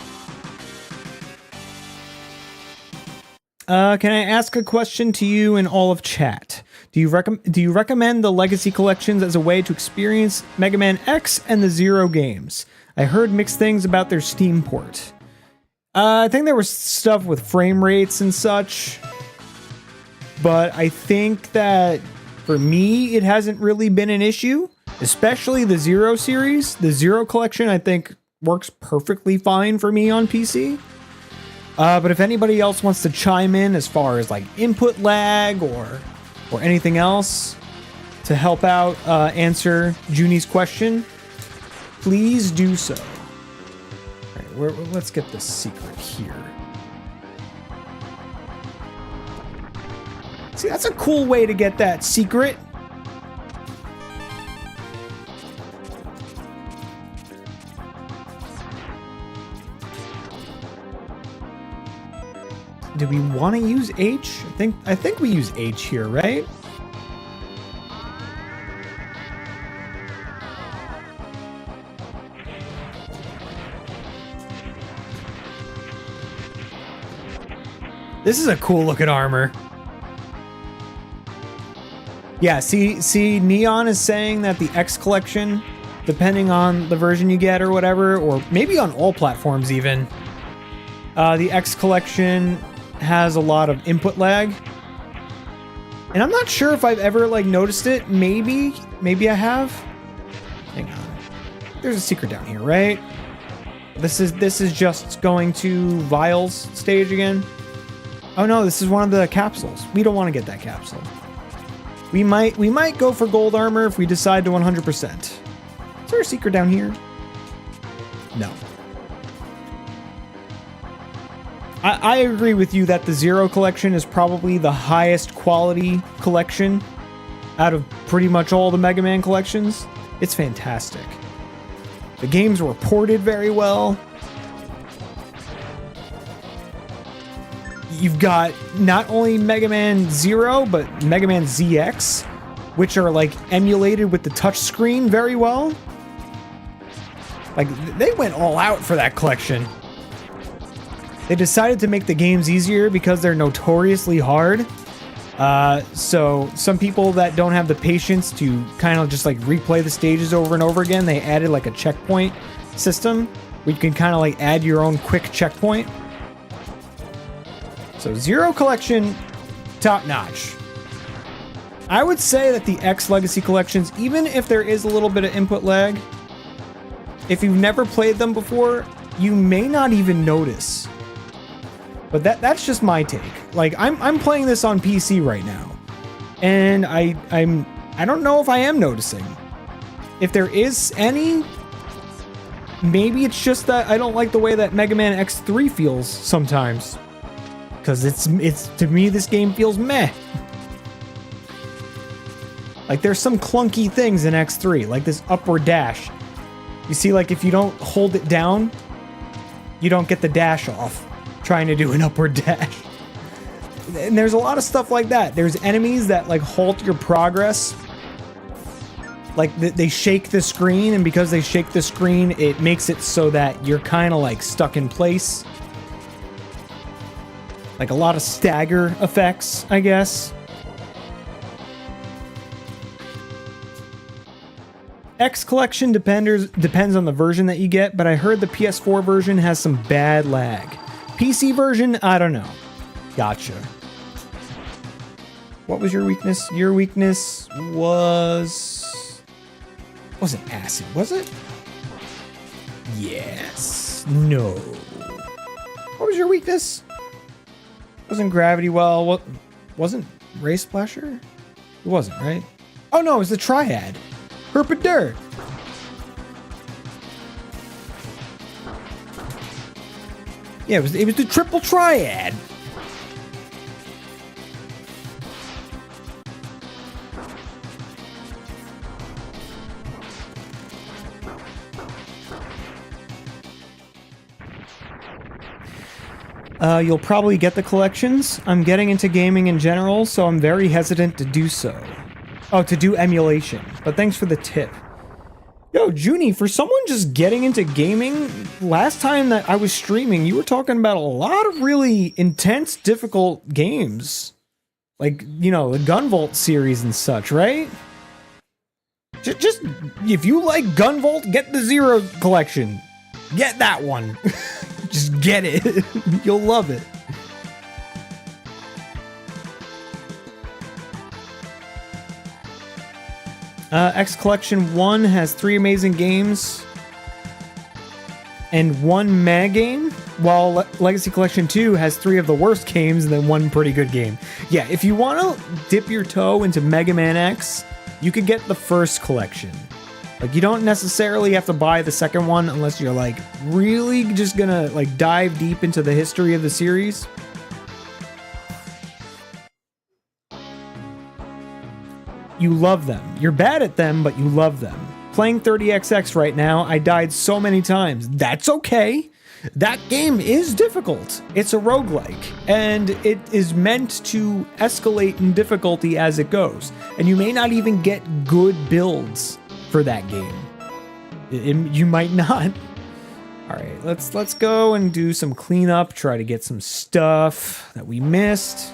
Can I ask a question to you and all of chat? Do you recommend the Legacy Collections as a way to experience Mega Man X and the Zero games? I heard mixed things about their Steam port. I think there was stuff with frame rates and such, but I think that for me, it hasn't really been an issue, especially the Zero series. The Zero collection, I think, works perfectly fine for me on PC. But if anybody else wants to chime in as far as like input lag or anything else to help out answer Junie's question, please do so. All right, let's get the secret here. See, that's a cool way to get that secret. Do we want to use H? I think we use H here, right? This is a cool looking armor. Yeah, see, Neon is saying that the X collection, depending on the version you get or whatever, or maybe on all platforms even, the X collection has a lot of input lag. And I'm not sure if I've ever like noticed it. Maybe I have. Hang on. There's a secret down here, right? This is just going to Vile's stage again. Oh no, this is one of the capsules. We don't want to get that capsule. We might go for gold armor if we decide to 100%. Is there a secret down here? No. I agree with you that the Zero collection is probably the highest quality collection out of pretty much all the Mega Man collections. It's fantastic. The games were ported very well. You've got not only Mega Man Zero, but Mega Man ZX, which are like emulated with the touchscreen very well. Like, they went all out for that collection. They decided to make the games easier because they're notoriously hard. So some people that don't have the patience to kind of just like replay the stages over and over again, they added like a checkpoint system where you can kind of like add your own quick checkpoint. So Zero Collection, top notch. I would say that the X Legacy collections, even if there is a little bit of input lag, if you've never played them before, you may not even notice. But that's just my take. Like, I'm playing this on PC right now, and I don't know if I am noticing. If there is any, maybe it's just that I don't like the way that Mega Man X3 feels sometimes. Because it's to me, this game feels meh. Like, there's some clunky things in X3, like this upward dash. You see, like, if you don't hold it down, you don't get the dash off trying to do an upward dash. And there's a lot of stuff like that. There's enemies that, like, halt your progress. Like, they shake the screen, and because they shake the screen, it makes it so that you're kind of, like, stuck in place. Like, a lot of stagger effects, I guess. X Collection depends on the version that you get, but I heard the PS4 version has some bad lag. PC version, I don't know. Gotcha. What was your weakness? Your weakness wasn't acid, was it? Yes. No. What was your weakness? Wasn't gravity well? What? Wasn't Ray Splasher? It wasn't, right? Oh no, it was the triad. Herpadur. Yeah, it was the triple triad. You'll probably get the collections. I'm getting into gaming in general, so I'm very hesitant to do so. Oh, to do emulation. But thanks for the tip. Yo, Junie, for someone just getting into gaming, last time that I was streaming, you were talking about a lot of really intense, difficult games. Like, you know, the Gunvolt series and such, right? Just if you like Gunvolt, get the Zero collection. Get that one. Just get it. You'll love it. X Collection 1 has 3 amazing games and 1 meh game, while Legacy Collection 2 has 3 of the worst games and then 1 pretty good game. Yeah, if you want to dip your toe into Mega Man X, you could get the first collection. Like, you don't necessarily have to buy the second one unless you're, like, really just gonna, like, dive deep into the history of the series. You love them. You're bad at them, but you love them. Playing 30XX right now, I died so many times. That's okay. That game is difficult. It's a roguelike, and it is meant to escalate in difficulty as it goes. And you may not even get good builds for that game. You might not. All right, let's go and do some cleanup, try to get some stuff that we missed.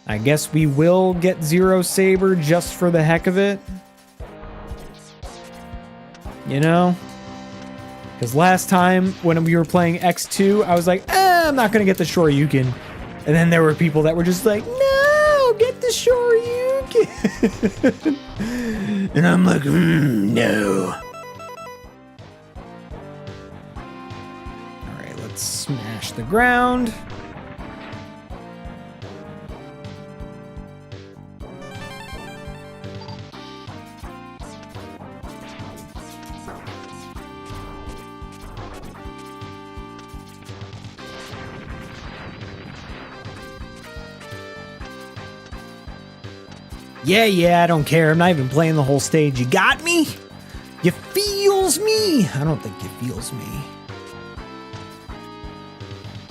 I guess we will get Zero Saber just for the heck of it. You know? Because last time when we were playing X2, I was like, I'm not going to get the Shoryuken. And then there were people that were just like, no, get the Shoryuken. And I'm like, no. All right, let's smash the ground. Yeah, I don't care. I'm not even playing the whole stage. You got me? You feels me? I don't think you feels me.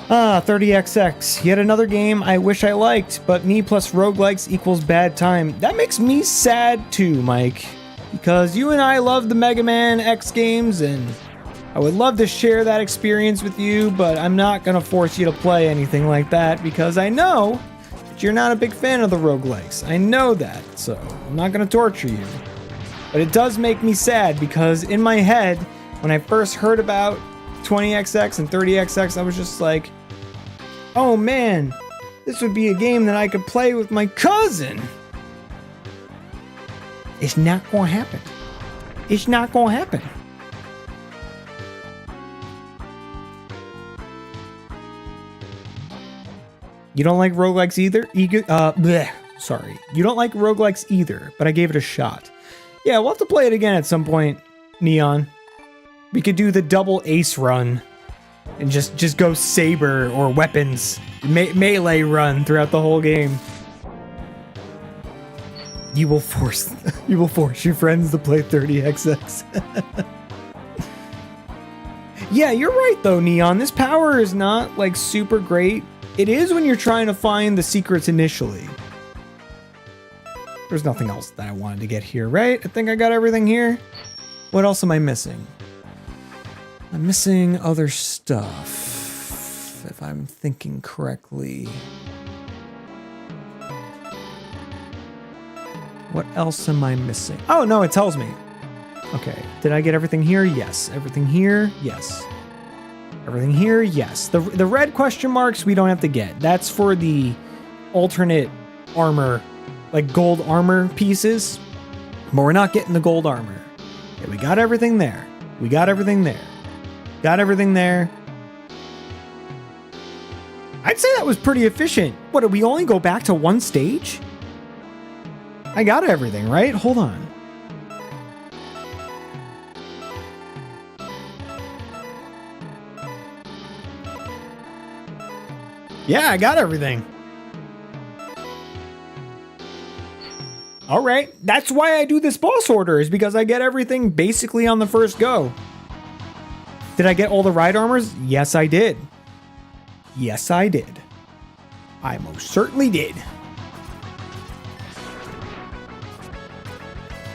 30XX. Yet another game I wish I liked, but me plus roguelikes equals bad time. That makes me sad too, Mike. Because you and I love the Mega Man X games, and I would love to share that experience with you, but I'm not going to force you to play anything like that, because I know you're not a big fan of the roguelikes. I know that, so I'm not going to torture you. But it does make me sad, because in my head, when I first heard about 20XX and 30XX, I was just like, Oh man, this would be a game that I could play with my cousin. It's not gonna happen. It's not gonna happen. You don't like roguelikes either? Sorry. You don't like roguelikes either, but I gave it a shot. Yeah, we'll have to play it again at some point, Neon. We could do the double ace run and just go saber or weapons, melee run throughout the whole game. You will force your friends to play 30XX. Yeah, you're right though, Neon. This power is not like super great. It is when you're trying to find the secrets initially. There's nothing else that I wanted to get here, right? I think I got everything here. What else am I missing? I'm missing other stuff, if I'm thinking correctly. What else am I missing? Oh, no, it tells me. Okay, did I get everything here? Yes. Everything here? Yes. Everything here? Yes. The red question marks we don't have to get. That's for the alternate armor, like gold armor pieces. But we're not getting the gold armor. Okay, we got everything there. We got everything there. Got everything there. I'd say that was pretty efficient. What, did we only go back to one stage? I got everything, right? Hold on. Yeah, I got everything. All right. That's why I do this boss order, is because I get everything basically on the first go. Did I get all the ride armors? Yes, I did. Yes, I did. I most certainly did.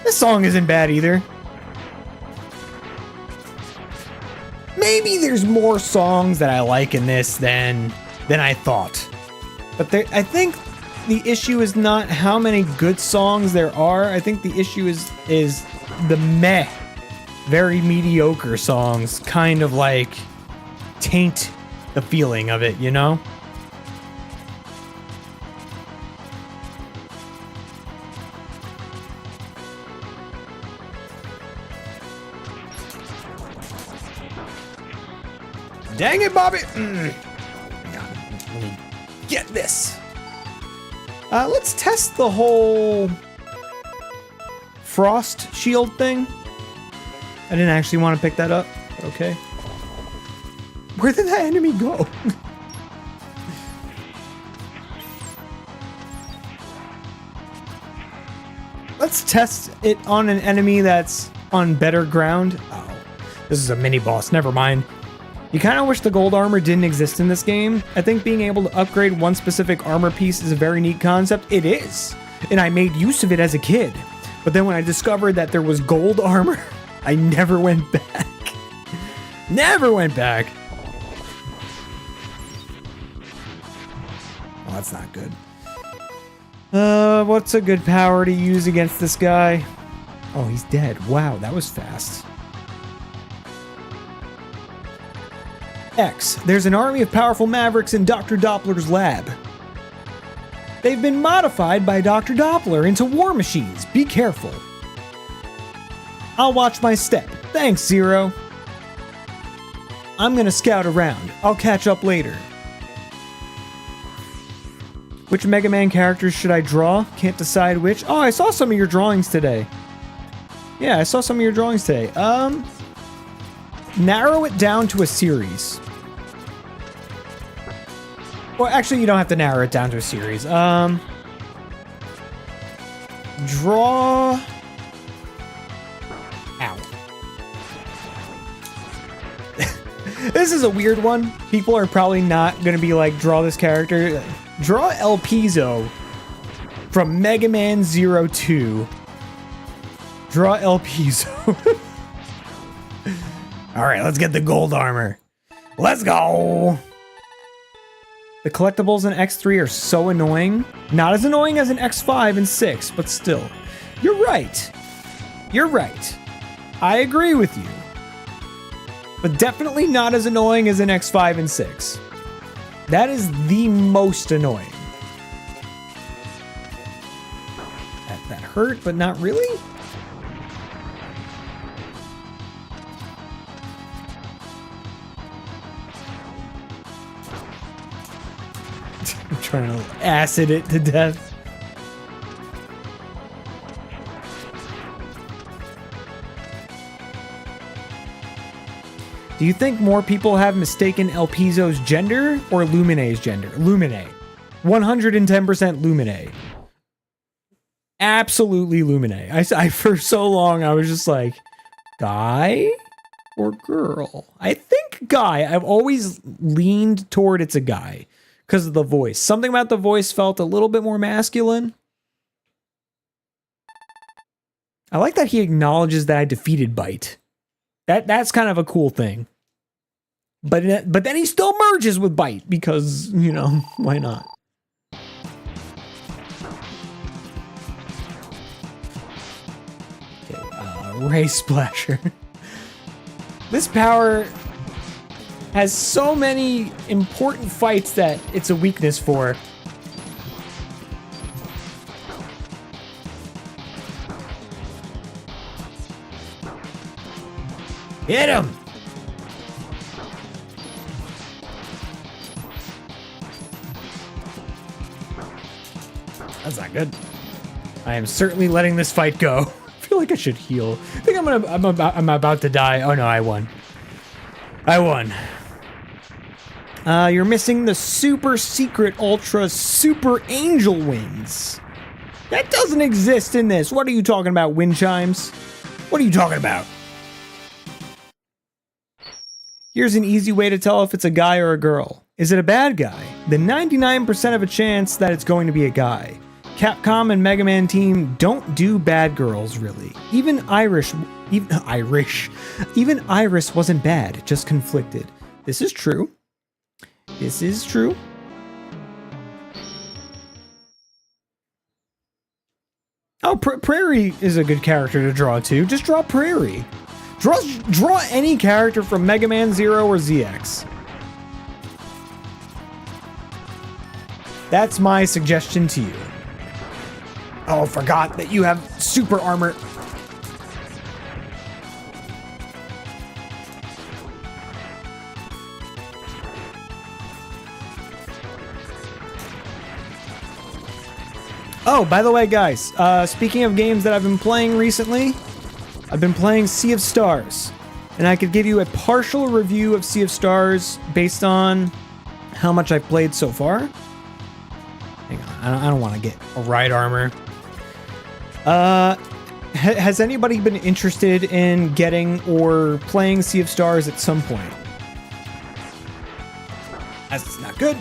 This song isn't bad either. Maybe there's more songs that I like in this than I thought. But I think the issue is not how many good songs there are. I think the issue is the meh, very mediocre songs kind of like taint the feeling of it, you know? Dang it, Bobby! Let me get this. Let's test the whole frost shield thing. I didn't actually want to pick that up, but okay. Where did that enemy go? Let's test it on an enemy that's on better ground. Oh, this is a mini boss. Never mind. You kind of wish the gold armor didn't exist in this game. I think being able to upgrade one specific armor piece is a very neat concept. It is. And I made use of it as a kid. But then when I discovered that there was gold armor, I never went back. Never went back. Well, that's not good. What's a good power to use against this guy? Oh, he's dead. Wow, that was fast. X. There's an army of powerful mavericks in Dr. Doppler's lab. They've been modified by Dr. Doppler into war machines. Be careful. I'll watch my step. Thanks, Zero. I'm gonna scout around. I'll catch up later. Which Mega Man characters should I draw? Can't decide which. Oh, I saw some of your drawings today. Yeah, I saw some of your drawings today. Narrow it down to a series. Well, actually, you don't have to narrow it down to a series. Draw... Ow. This is a weird one. People are probably not going to be like, draw this character. Draw El Piso from Mega Man 02. Draw El Piso. Alright, let's get the gold armor. Let's go! The collectibles in X3 are so annoying. Not as annoying as in X5 and 6, but still. You're right. You're right. I agree with you. But definitely not as annoying as in X5 and 6. That is the most annoying. That hurt, but not really? I'm trying to acid it to death. Do you think more people have mistaken El Piso's gender or Lumine's gender? Lumine. 110% Lumine. Absolutely Lumine. I for so long I was just like, guy or girl? I think guy. I've always leaned toward it's a guy because of the voice. Something about the voice felt a little bit more masculine. I like that he acknowledges that I defeated Bite. That's kind of a cool thing. But then he still merges with Bite because, you know, why not? Okay, Ray Splasher. This power has so many important fights that it's a weakness for. Hit him! That's not good. I am certainly letting this fight go. I feel like I should heal. I think I'm about to die. Oh no, I won. I won. You're missing the super secret ultra super angel wings. That doesn't exist in this. What are you talking about, wind chimes? What are you talking about? Here's an easy way to tell if it's a guy or a girl. Is it a bad guy? The 99% of a chance that it's going to be a guy. Capcom and Mega Man team don't do bad girls, really. Even Iris wasn't bad, just conflicted. This is true. This is true. Oh, Prairie is a good character to draw too. Just draw Prairie. Draw any character from Mega Man 0 or ZX. That's my suggestion to you. Oh, forgot that you have super armor. Oh, by the way, guys, speaking of games that I've been playing recently, I've been playing Sea of Stars, and I could give you a partial review of Sea of Stars based on how much I've played so far. Hang on, I don't want to get a ride armor. Has anybody been interested in getting or playing Sea of Stars at some point? That's not good.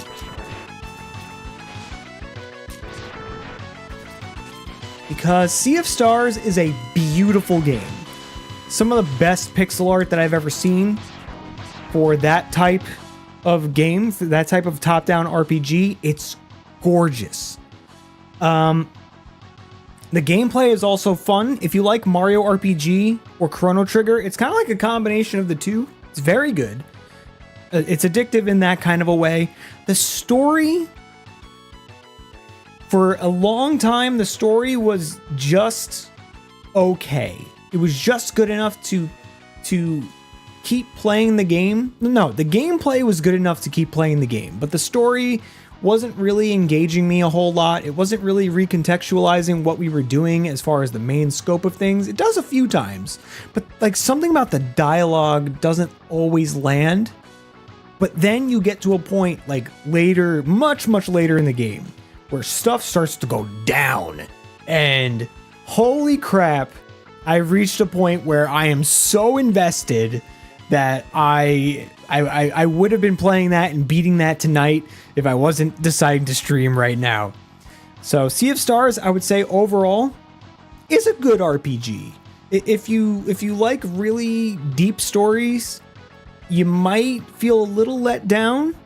Because Sea of Stars is a beautiful game. Some of the best pixel art that I've ever seen for that type of game, for that type of top-down RPG. It's gorgeous. The gameplay is also fun. If you like Mario RPG or Chrono Trigger, it's kind of like a combination of the two. It's very good. It's addictive in that kind of a way. The story, for a long time, the story was just okay. It was just good enough to keep playing the game. No, the gameplay was good enough to keep playing the game, but the story wasn't really engaging me a whole lot. It wasn't really recontextualizing what we were doing as far as the main scope of things. It does a few times, but like something about the dialogue doesn't always land. But then you get to a point like later, much later in the game, where stuff starts to go down, and holy crap, I've reached a point where I am so invested that I would have been playing that and beating that tonight if I wasn't deciding to stream right now. So Sea of Stars, I would say overall, is a good RPG. If you like really deep stories, you might feel a little let down.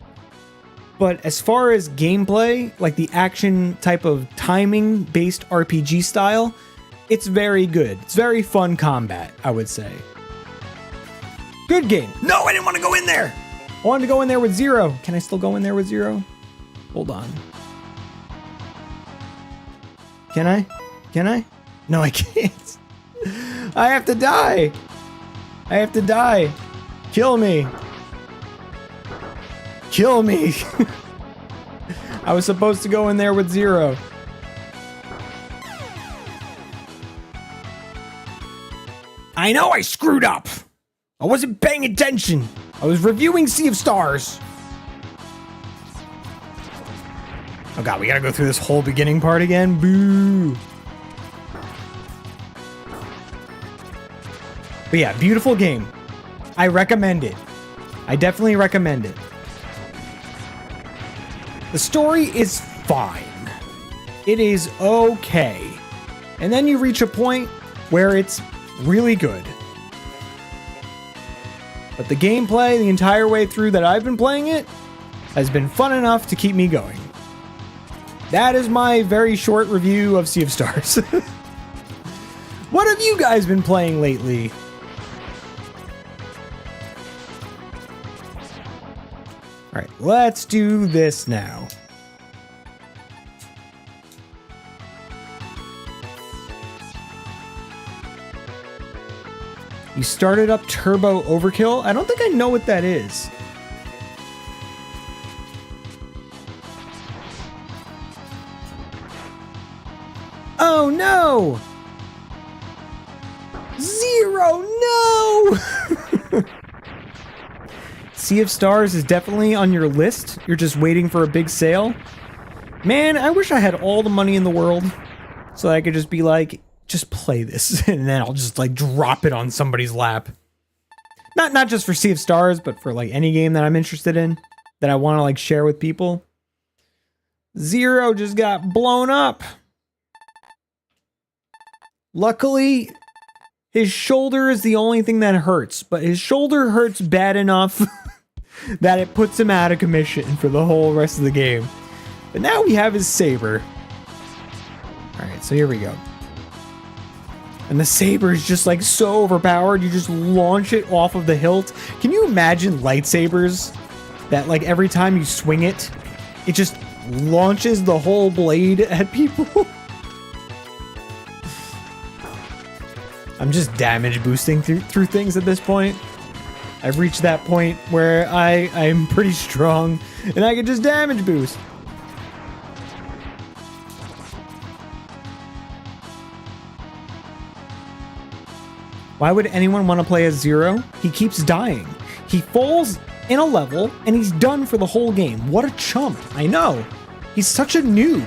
But as far as gameplay, like the action type of timing-based RPG style, it's very good. It's very fun combat, I would say. Good game. No, I didn't want to go in there. I wanted to go in there with 0. Can I still go in there with 0? Hold on. Can I? Can I? No, I can't. I have to die. I have to die. Kill me. Kill me. I was supposed to go in there with 0. I know I screwed up. I wasn't paying attention. I was reviewing Sea of Stars. Oh god, we gotta go through this whole beginning part again? Boo. But yeah, beautiful game. I recommend it. I definitely recommend it. The story is fine. It is okay. And then you reach a point where it's really good. But the gameplay the entire way through that I've been playing it has been fun enough to keep me going. That is my very short review of Sea of Stars. What have you guys been playing lately? All right, let's do this now. You started up Turbo Overkill? I don't think I know what that is. Oh no! 0, no! Sea of Stars is definitely on your list. You're just waiting for a big sale. Man, I wish I had all the money in the world so I could just be like, just play this, and then I'll just like drop it on somebody's lap. Not just for Sea of Stars, but for like any game that I'm interested in that I want to like share with people. 0 just got blown up. Luckily, his shoulder is the only thing that hurts, but his shoulder hurts bad enough that it puts him out of commission for the whole rest of the game. But now we have his saber. Alright, so here we go. And the saber is just like so overpowered, you just launch it off of the hilt. Can you imagine lightsabers that like every time you swing it, it just launches the whole blade at people? I'm just damage boosting through things at this point. I've reached that point where I'm pretty strong and I can just damage boost. Why would anyone want to play as 0? He keeps dying. He falls in a level and he's done for the whole game. What a chump. I know. He's such a noob.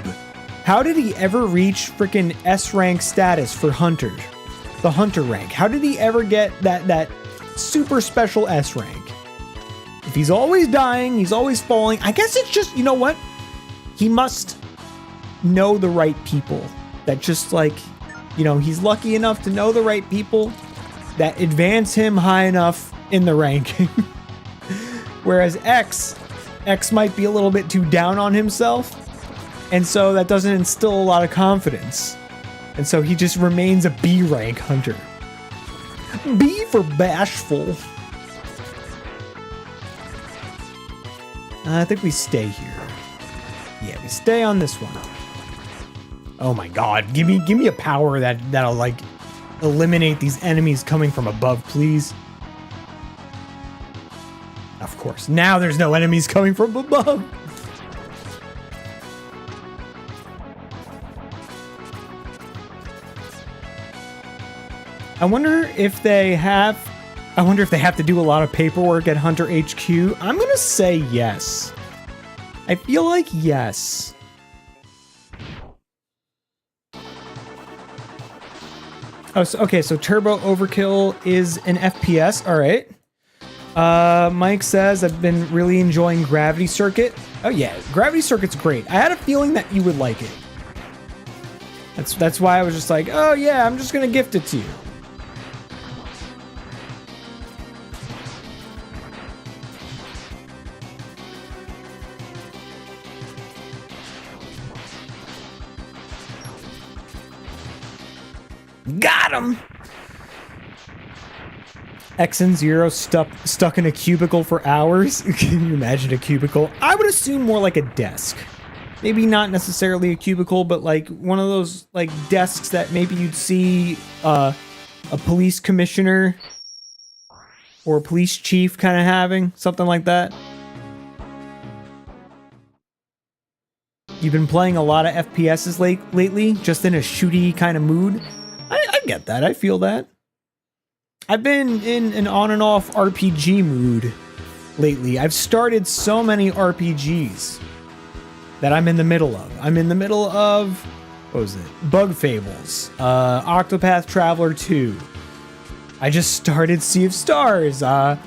How did he ever reach freaking S rank status for Hunter? The Hunter rank. How did he ever get that super special S rank? If he's always dying, he's always falling, I guess it's just, you know what? He must know the right people. That just like, you know, he's lucky enough to know the right people that advance him high enough in the ranking. Whereas X might be a little bit too down on himself, and so that doesn't instill a lot of confidence. And so he just remains a B rank hunter. B for bashful. I think we stay here. Yeah, we stay on this one. Oh my god, give me a power that'll like eliminate these enemies coming from above, please. Of course, now there's no enemies coming from above. I wonder if they have to do a lot of paperwork at Hunter HQ. I'm gonna say yes. I feel like yes. Oh, so, okay, so Turbo Overkill is an FPS. All right. Mike says, I've been really enjoying Gravity Circuit. Oh yeah, Gravity Circuit's great. I had a feeling that you would like it. That's why I was just like, oh yeah, I'm just gonna gift it to you. Got him! X and Zero stuck in a cubicle for hours. Can you imagine a cubicle? I would assume more like a desk. Maybe not necessarily a cubicle, but like one of those like desks that maybe you'd see a police commissioner or a police chief kind of having, something like that. You've been playing a lot of FPSs lately, just in a shooty kind of mood. I get that. I feel that. I've been in an on and off RPG mood lately. I've started so many RPGs that I'm in the middle of. I'm in the middle of, what was it? Bug Fables, Octopath Traveler 2. I just started Sea of Stars. I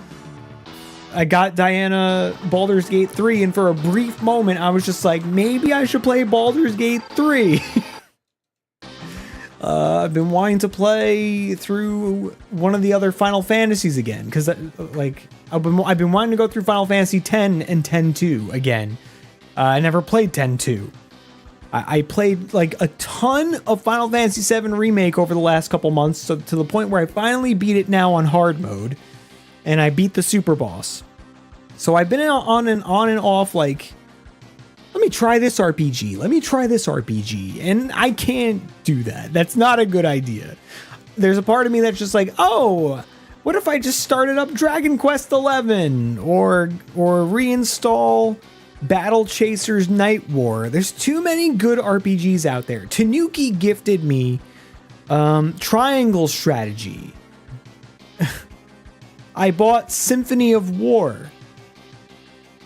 got Diana Baldur's Gate 3, and for a brief moment, I was just like, maybe I should play Baldur's Gate 3. I've been wanting to play through one of the other Final Fantasies again, because like I've been wanting to go through Final Fantasy X and X-2 again. I never played X-2. I played like a ton of Final Fantasy VII Remake over the last couple months, so to the point where I finally beat it now on hard mode, and I beat the super boss. So I've been on and off like, let me try this RPG. Let me try this RPG. And I can't do that. That's not a good idea. There's a part of me that's just like, oh, what if I just started up Dragon Quest XI or reinstall Battle Chasers Night War? There's too many good RPGs out there. Tanuki gifted me Triangle Strategy. I bought Symphony of War.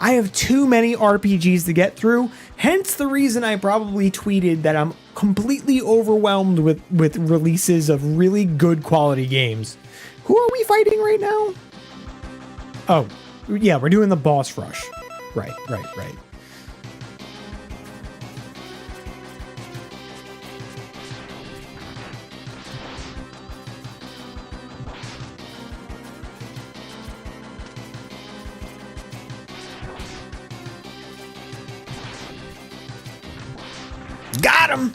I have too many RPGs to get through, hence the reason I probably tweeted that I'm completely overwhelmed with releases of really good quality games. Who are we fighting right now? Oh, yeah, we're doing the boss rush. Right. Got him!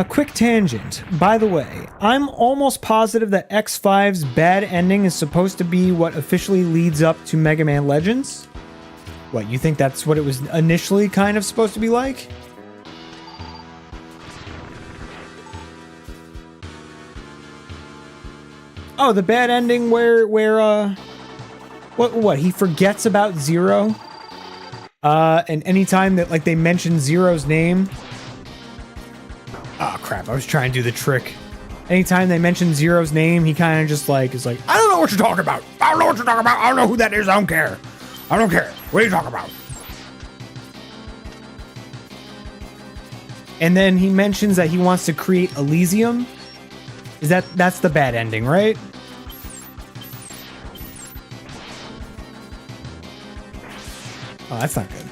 Quick tangent. By the way, I'm almost positive that X5's bad ending is supposed to be what officially leads up to Mega Man Legends. What, you think that's what it was initially kind of supposed to be like? Oh, the bad ending where what he forgets about Zero? And anytime that like they mention Zero's name. Oh crap, I was trying to do the trick. Anytime they mention Zero's name, he kind of just like is like, I don't know what you're talking about. I don't know what you're talking about. I don't know who that is. I don't care. I don't care. What are you talking about? And then he mentions that he wants to create Elysium. That's the bad ending, right? Oh, that's not good.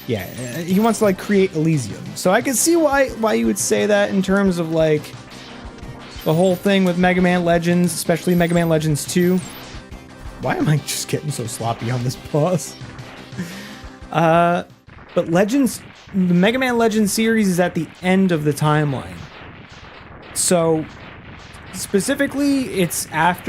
Yeah, he wants to like create Elysium. So I can see why you would say that in terms of like the whole thing with Mega Man Legends, especially Mega Man Legends 2. Why am I just getting so sloppy on this boss? But Legends, the Mega Man Legends series is at the end of the timeline. So specifically, it's not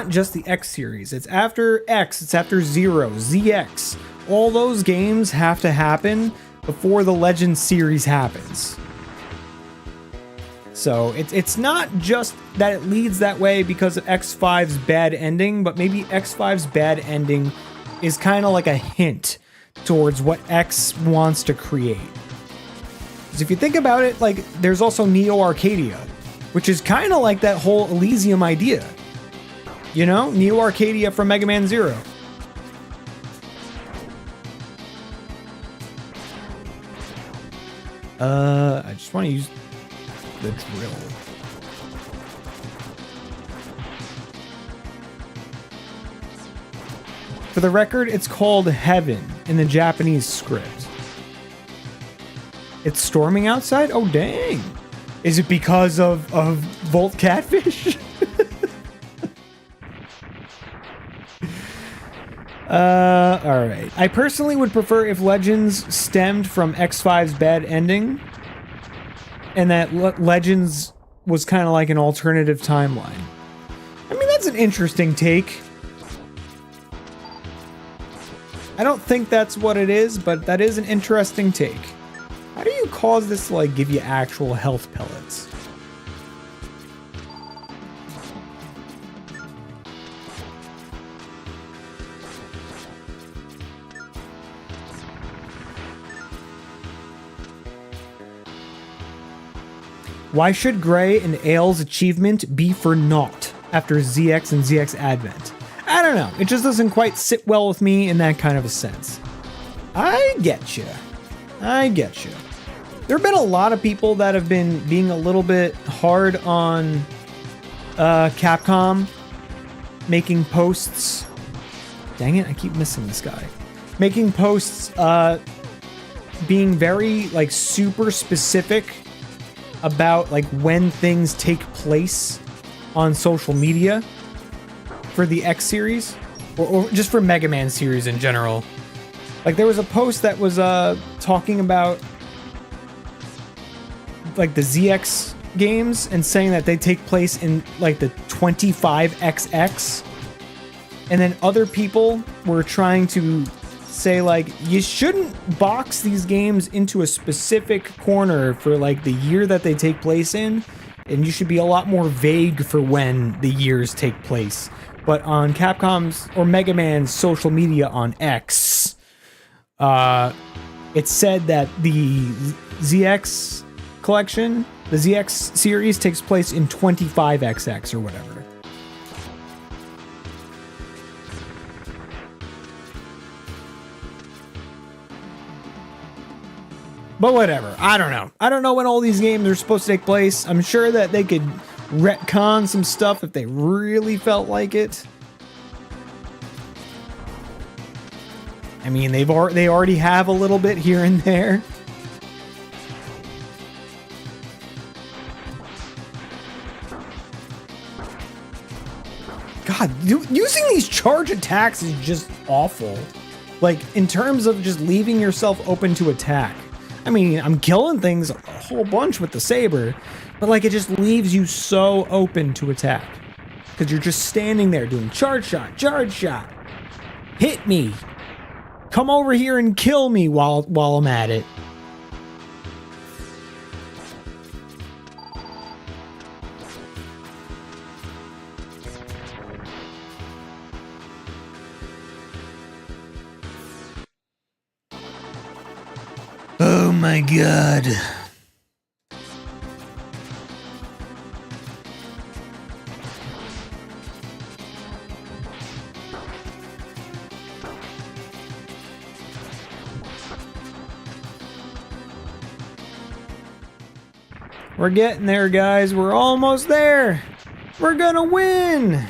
just the X series. It's after X, it's after Zero, ZX. All those games have to happen before the Legends series happens. So it's not just that it leads that way because of X5's bad ending, but maybe X5's bad ending is kind of like a hint towards what X wants to create. Because if you think about it, like there's also Neo Arcadia, which is kind of like that whole Elysium idea. You know, Neo Arcadia from Mega Man Zero. I just want to use the drill. For the record, it's called Heaven in the Japanese script. It's storming outside? Oh, dang. Is it because of Volt Catfish? All right. I personally would prefer if Legends stemmed from X5's bad ending, and that Legends was kind of like an alternative timeline. I mean, that's an interesting take. I don't think that's what it is, but that is an interesting take. How do you cause this to, like, give you actual health pellets? Why should Gray and Ale's achievement be for naught after ZX and ZX Advent? I don't know. It just doesn't quite sit well with me in that kind of a sense. I get you. I get you. There have been a lot of people that have been being a little bit hard on Capcom making posts. Dang it, I keep missing this guy. Making posts being very, like, super specific about, like, when things take place on social media for the X series, or just for Mega Man series in general. Like, there was a post that was talking about, like, the ZX games and saying that they take place in, like, the 25XX, and then other people were trying to say, like, you shouldn't box these games into a specific corner for, like, the year that they take place in, and you should be a lot more vague for when the years take place. But on Capcom's or Mega Man's social media on X, it said that the ZX collection, the ZX series, takes place in 25XX or whatever. But whatever, I don't know. I don't know when all these games are supposed to take place. I'm sure that they could retcon some stuff if they really felt like it. I mean, they already have a little bit here and there. God, using these charge attacks is just awful. Like, in terms of just leaving yourself open to attack. I mean, I'm killing things a whole bunch with the saber, but, like, it just leaves you so open to attack. Because you're just standing there doing charge shot, hit me, come over here and kill me while I'm at it. Oh my god. We're getting there, guys. We're almost there. We're gonna win.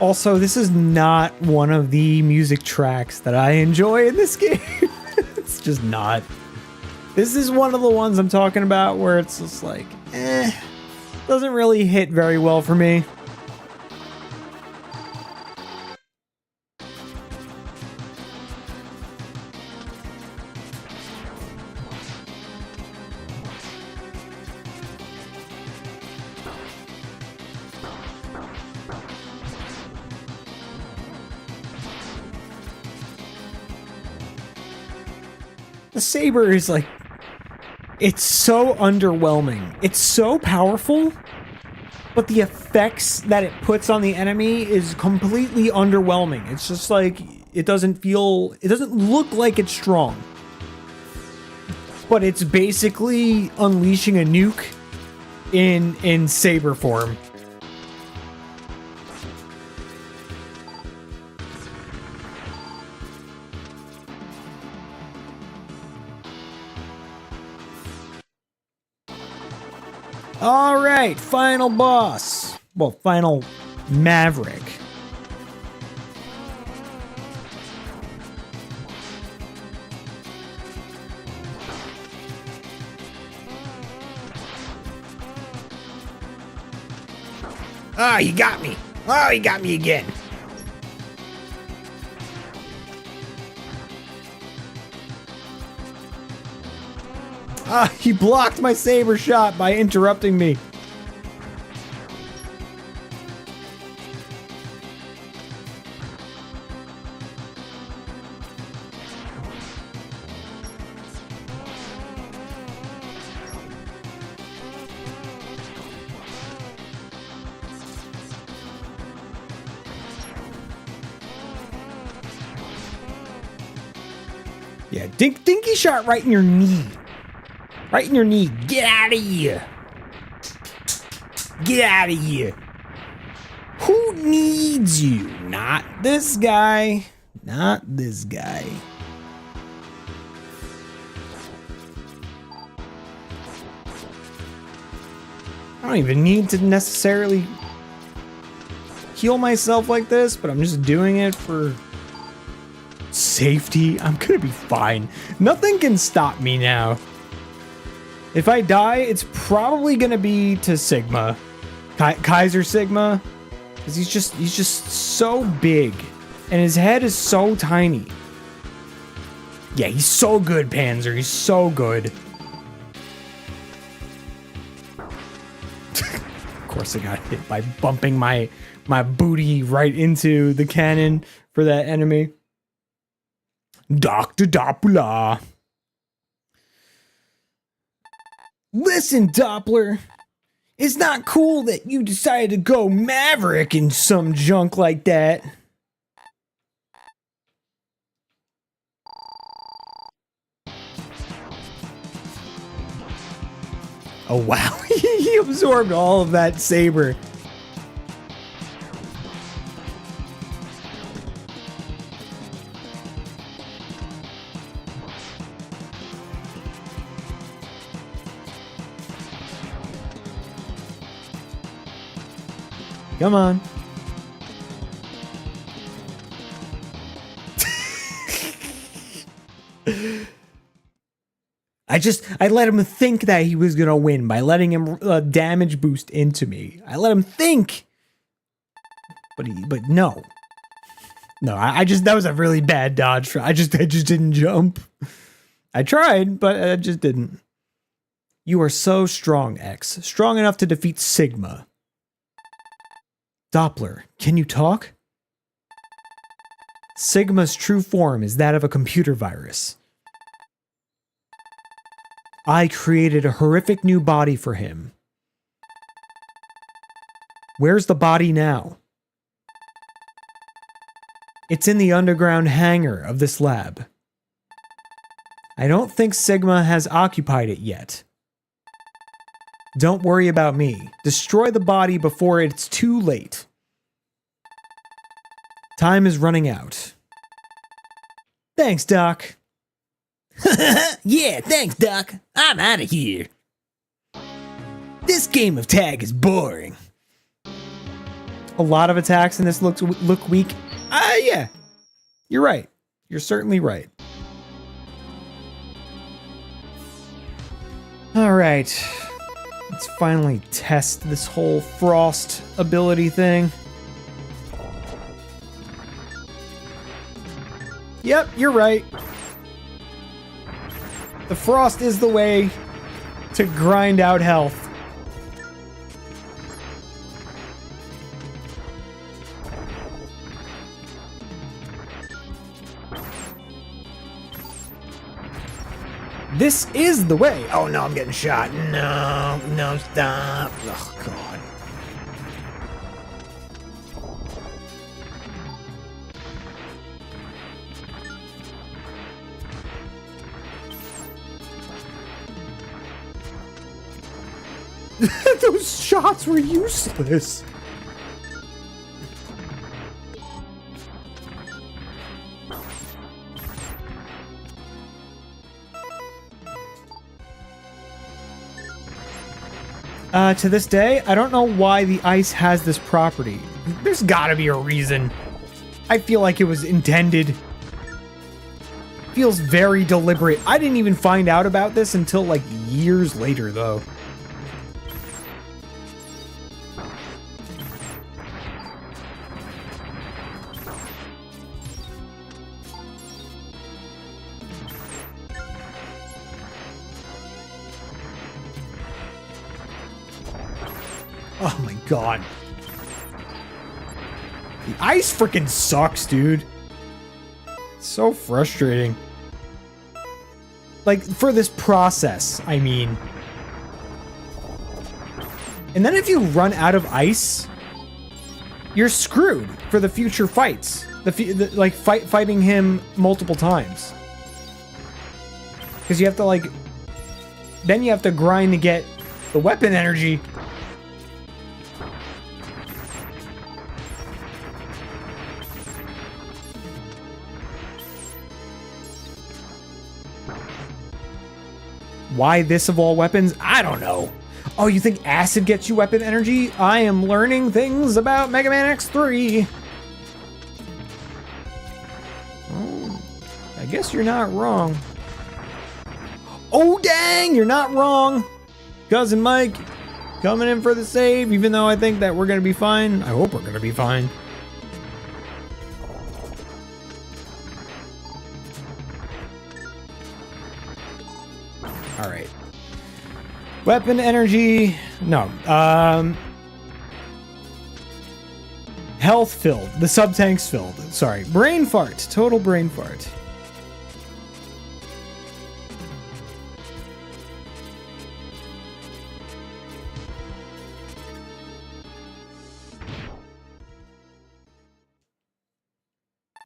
Also, this is not one of the music tracks that I enjoy in this game. It's just not. This is one of the ones I'm talking about where it's just like, doesn't really hit very well for me. The saber is like, it's so underwhelming. It's so powerful, but the effects that it puts on the enemy is completely underwhelming. It's just like, it doesn't look like it's strong. But it's basically unleashing a nuke in saber form. All right, final boss. Well, final Maverick. Ah, he got me. Oh, he got me again. Ah, he blocked my saber shot by interrupting me. Yeah, dinky shot right in your knee. Right in your knee. Get out of here. Get out of here. Who needs you? Not this guy. Not this guy. I don't even need to necessarily heal myself like this, but I'm just doing it for safety. I'm gonna be fine. Nothing can stop me now. If I die, it's probably gonna be to Sigma, Kaiser Sigma, because he's just so big, and his head is so tiny. Yeah, he's so good, Panzer. He's so good. Of course, I got hit by bumping my booty right into the cannon for that enemy. Dr. Doppler. Listen, Doppler. It's not cool that you decided to go Maverick and some junk like that. Oh, wow. He absorbed all of that saber. Come on. I let him think that he was gonna win by letting him damage boost into me. I let him think, but no, that was a really bad dodge. I just didn't jump. I tried, but I just didn't. You are so strong, X. Strong enough to defeat Sigma. Doppler, can you talk? Sigma's true form is that of a computer virus. I created a horrific new body for him. Where's the body now? It's in the underground hangar of this lab. I don't think Sigma has occupied it yet. Don't worry about me. Destroy the body before it's too late. Time is running out. Thanks, Doc. Yeah, thanks, Doc. I'm out of here. This game of tag is boring. A lot of attacks in this look weak. Yeah. You're right. You're certainly right. All right. Let's finally test this whole frost ability thing. Yep, you're right. The frost is the way to grind out health. This is the way. Oh no, I'm getting shot. No, stop. Oh god. Those shots were useless. To this day, I don't know why the ice has this property. There's gotta be a reason. I feel like it was intended. Feels very deliberate. I didn't even find out about this until like years later, though. Oh my god. The ice freaking sucks, dude. It's so frustrating. Like, for this process, I mean. And then if you run out of ice, you're screwed for the future fights. Like, fighting him multiple times. Because you have to, like... Then you have to grind to get the weapon energy. Why this of all weapons? I don't know. Oh, you think acid gets you weapon energy? I am learning things about Mega Man X3. Oh, I guess you're not wrong. Oh, dang, you're not wrong. Cousin Mike coming in for the save, even though I think that we're going to be fine. I hope we're going to be fine. All right. Weapon energy. No. Health filled. The sub-tank's filled. Sorry. Brain fart. Total brain fart.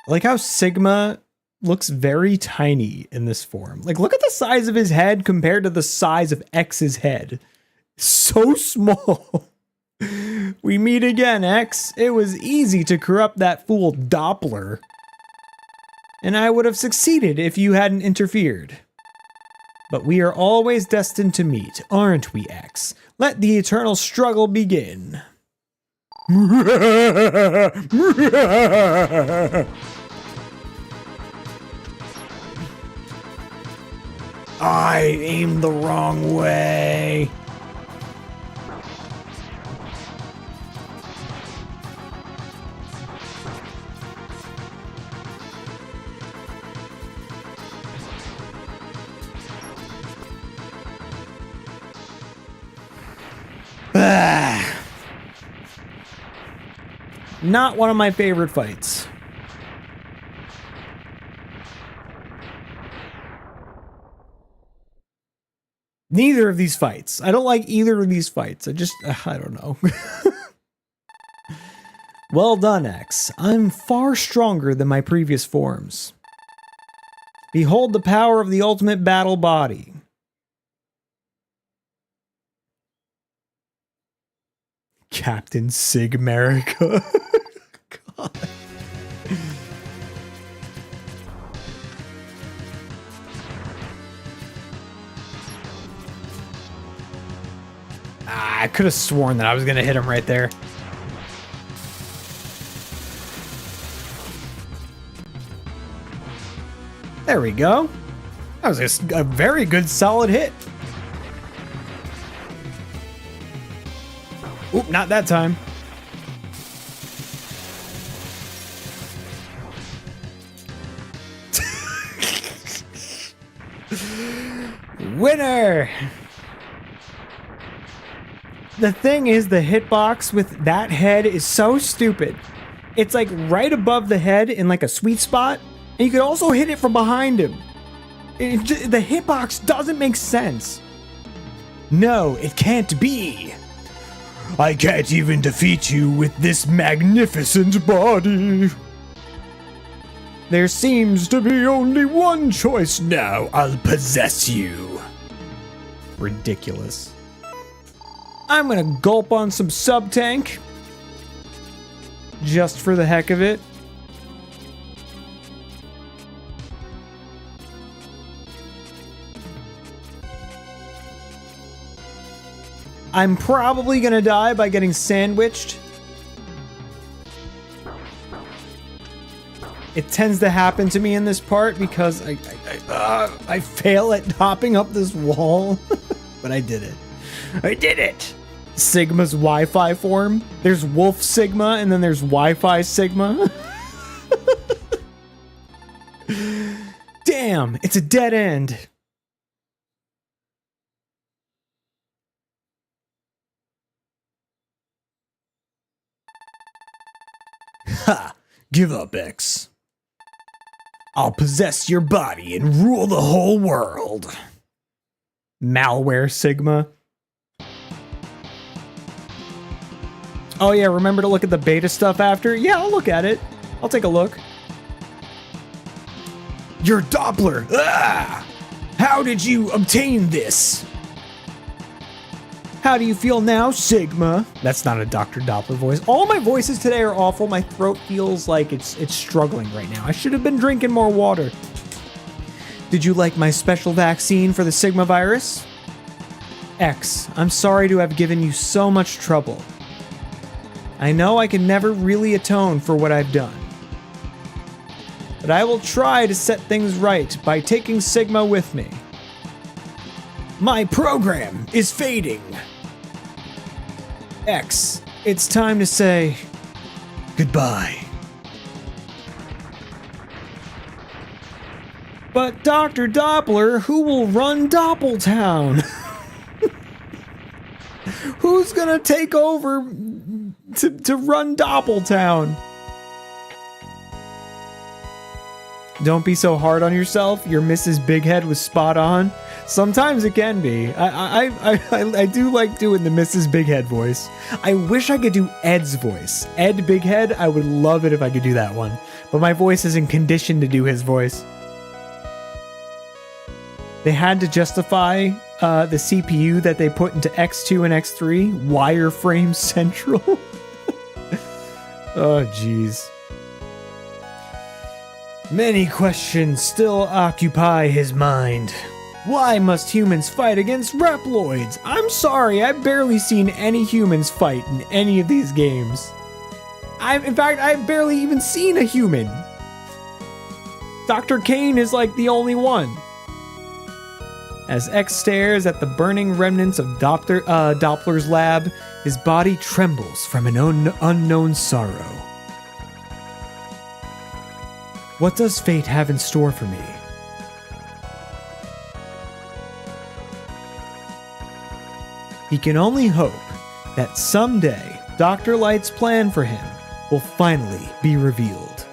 I like how Sigma looks very tiny in this form. Like, look at the size of his head compared to the size of X's head. So small. We meet again, X. It was easy to corrupt that fool Doppler. And I would have succeeded if you hadn't interfered. But we are always destined to meet, aren't we, X? Let the eternal struggle begin. I aimed the wrong way. Not one of my favorite fights. Neither of these fights. I don't like either of these fights. I don't know. Well done, X. I'm far stronger than my previous forms. Behold the power of the ultimate battle body. Captain Sigmerica. God. I could have sworn that I was going to hit him right there. There we go. That was just a very good solid hit. Oop, not that time. Winner! The thing is, the hitbox with that head is so stupid. It's like right above the head in like a sweet spot, and you could also hit it from behind him. The hitbox doesn't make sense. No, it can't be. I can't even defeat you with this magnificent body. There seems to be only one choice now. I'll possess you. Ridiculous. I'm gonna gulp on some sub-tank. Just for the heck of it. I'm probably gonna die by getting sandwiched. It tends to happen to me in this part because I fail at hopping up this wall. But I did it. I did it! Sigma's Wi-Fi form. There's Wolf Sigma and then there's Wi-Fi Sigma. Damn, it's a dead end. Give up, X. I'll possess your body and rule the whole world. Malware Sigma. Oh yeah, remember to look at the beta stuff after? Yeah, I'll look at it. I'll take a look. Your Doppler! Ah! How did you obtain this? How do you feel now, Sigma? That's not a Dr. Doppler voice. All my voices today are awful. My throat feels like it's struggling right now. I should have been drinking more water. Did you like my special vaccine for the Sigma virus? X, I'm sorry to have given you so much trouble. I know I can never really atone for what I've done. But I will try to set things right by taking Sigma with me. My program is fading. X, it's time to say goodbye. But Dr. Doppler, who will run Doppeltown? Who's gonna take over to run Doppeltown? Don't be so hard on yourself. Your Mrs. Bighead was spot on. Sometimes it can be. I do like doing the Mrs. Bighead voice. I wish I could do Ed's voice. Ed Bighead, I would love it if I could do that one. But my voice isn't conditioned to do his voice. They had to justify the CPU that they put into X2 and X3. Wireframe Central. Oh, jeez. Many questions still occupy his mind. Why must humans fight against Reploids? I'm sorry, I've barely seen any humans fight in any of these games. In fact, I've barely even seen a human. Dr. Kane is like the only one. As X stares at the burning remnants of Doppler's lab, his body trembles from an unknown sorrow. What does fate have in store for me? He can only hope that someday Dr. Light's plan for him will finally be revealed.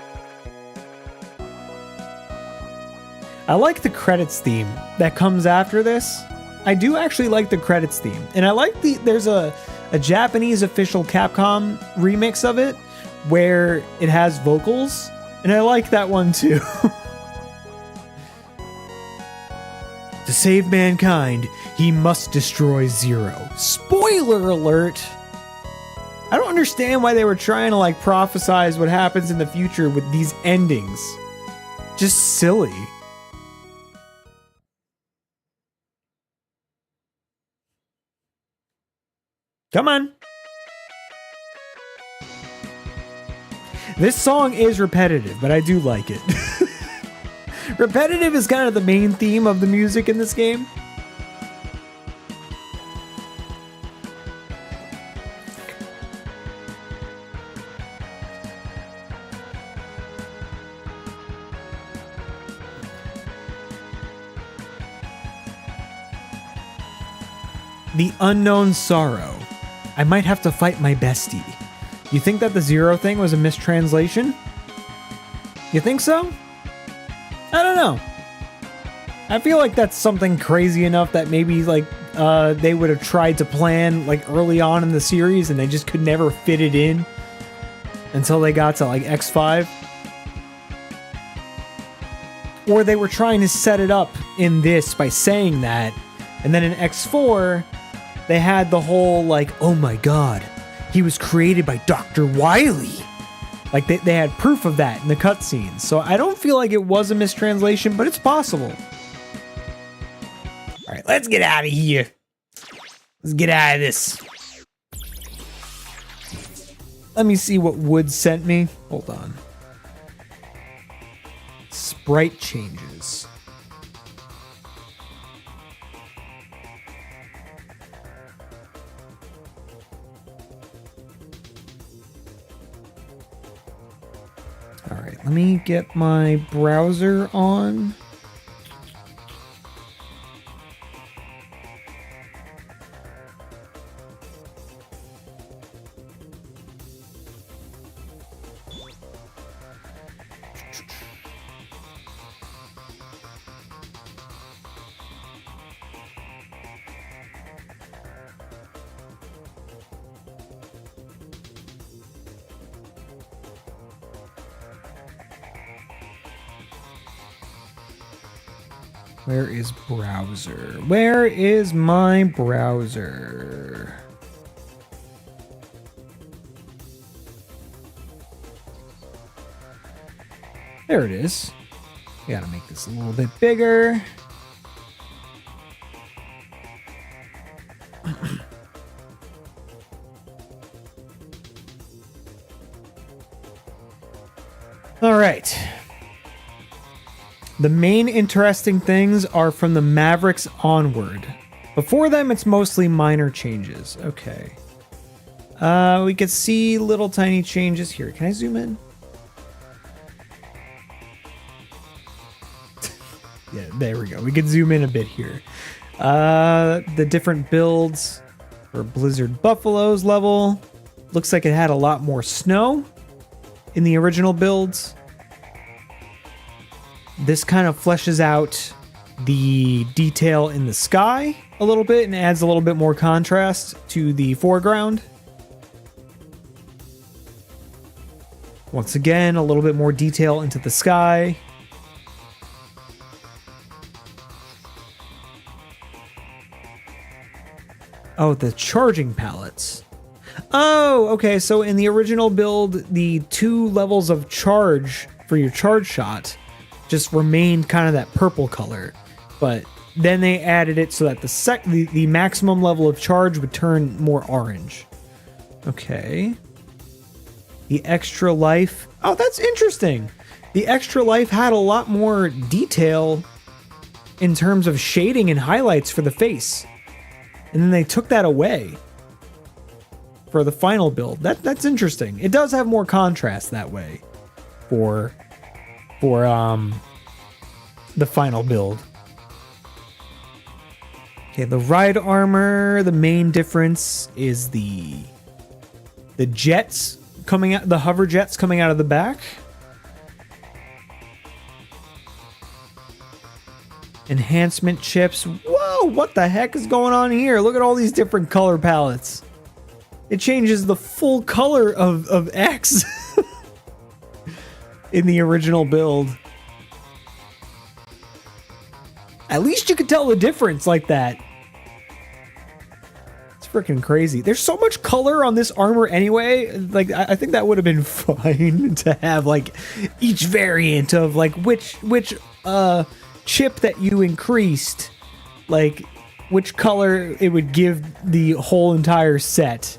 I like the credits theme that comes after this. I do actually like the credits theme. And I like there's a Japanese official Capcom remix of it where it has vocals. And I like that one too. To save mankind, he must destroy Zero. Spoiler alert! I don't understand why they were trying to like prophesize what happens in the future with these endings. Just silly. Come on. This song is repetitive, but I do like it. Repetitive is kind of the main theme of the music in this game. The unknown sorrow. I might have to fight my bestie. You think that the Zero thing was a mistranslation? You think so? I don't know. I feel like that's something crazy enough that maybe like they would have tried to plan like early on in the series and they just could never fit it in until they got to like X5. Or they were trying to set it up in this by saying that, and then in X4 they had the whole like, oh my god, he was created by Dr. Wily. Like they had proof of that in the cutscenes. So I don't feel like it was a mistranslation, but it's possible. All right, let's get out of here. Let's get out of this. Let me see what Wood sent me. Hold on. Sprite changes. All right, let me get my browser on. Where is browser? Where is my browser? There it is. We gotta make this a little bit bigger. All right. The main interesting things are from the Mavericks onward. Before them, it's mostly minor changes. Okay. We can see little tiny changes here. Can I zoom in? Yeah, there we go. We could zoom in a bit here. The different builds for Blizzard Buffalo's level. Looks like it had a lot more snow in the original builds. This kind of fleshes out the detail in the sky a little bit and adds a little bit more contrast to the foreground. Once again, a little bit more detail into the sky. Oh, the charging pallets. Oh, okay. So in the original build, the 2 levels of charge for your charge shot just remained kind of that purple color, but then they added it so that the maximum level of charge would turn more orange. Okay. The extra life. Oh, that's interesting. The extra life had a lot more detail in terms of shading and highlights for the face. And then they took that away for the final build. That's interesting. It does have more contrast that way for the final build. Okay, the ride armor, the main difference is the jets coming out, the hover jets coming out of the back. Enhancement chips. Whoa, what the heck is going on here? Look at all these different color palettes. It changes the full color of X in the original build. At least you could tell the difference like that. It's freaking crazy. There's so much color on this armor anyway. Like, I think that would have been fine to have like each variant of like which chip that you increased, like which color it would give the whole entire set.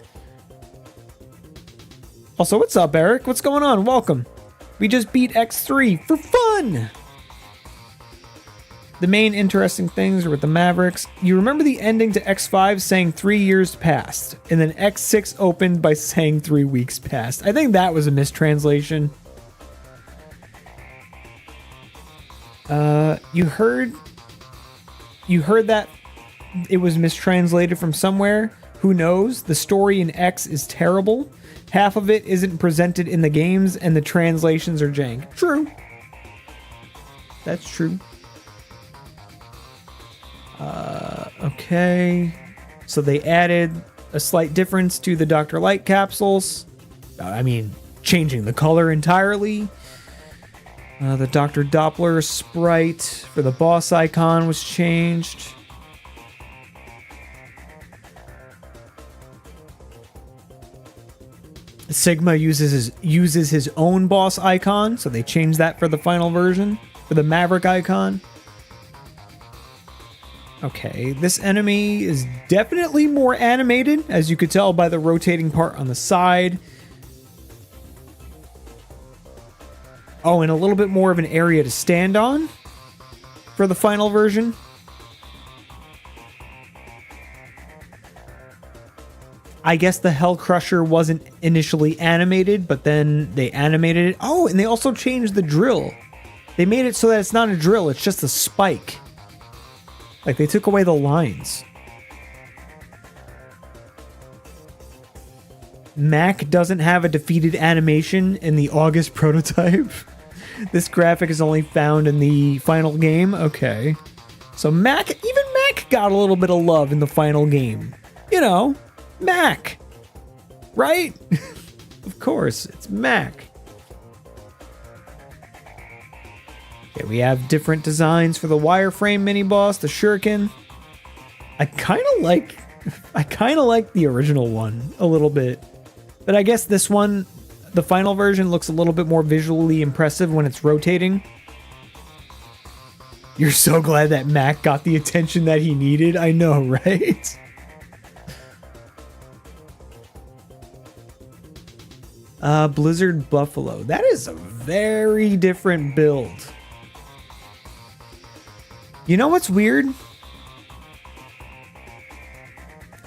Also, what's up, Eric? What's going on? Welcome. We just beat X3 for fun. The main interesting things are with the Mavericks. You remember the ending to X5 saying 3 years passed, and then X6 opened by saying 3 weeks passed. I think that was a mistranslation. You heard that it was mistranslated from somewhere. Who knows? The story in X is terrible. Half of it isn't presented in the games, and the translations are jank. True. That's true. Okay. So they added a slight difference to the Dr. Light capsules. I mean, changing the color entirely. The Dr. Doppler sprite for the boss icon was changed. Sigma uses his own boss icon, so they changed that for the final version, for the Maverick icon. Okay, this enemy is definitely more animated, as you could tell by the rotating part on the side. Oh, and a little bit more of an area to stand on for the final version. I guess the Hell Crusher wasn't initially animated, but then they animated it. Oh, and they also changed the drill. They made it so that it's not a drill, it's just a spike. Like, they took away the lines. Mac doesn't have a defeated animation in the August prototype. This graphic is only found in the final game. Okay. So even Mac got a little bit of love in the final game. You know, Mac. Right? Of course, it's Mac. Okay, we have different designs for the wireframe mini boss, the shuriken. I kind of like the original one a little bit, but I guess this one, the final version, looks a little bit more visually impressive when it's rotating. You're so glad that Mac got the attention that he needed. I know, right? Blizzard Buffalo. That is a very different build. You know what's weird?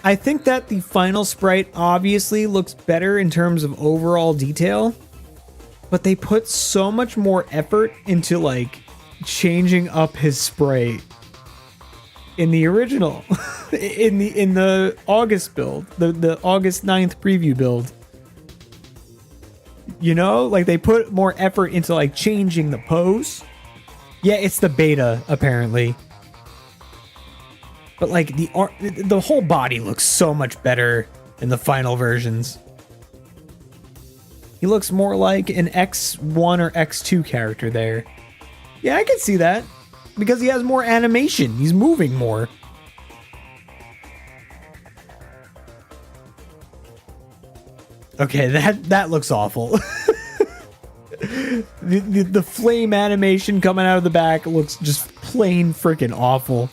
I think that the final sprite obviously looks better in terms of overall detail, but they put so much more effort into like changing up his sprite in the original, in the August build, the August 9th preview build. You know, like they put more effort into like changing the pose. Yeah, it's the beta apparently. But like the whole body looks so much better in the final versions. He looks more like an X1 or X2 character there. Yeah, I can see that. Because he has more animation. He's moving more. Okay, that looks awful. the flame animation coming out of the back looks just plain freaking awful.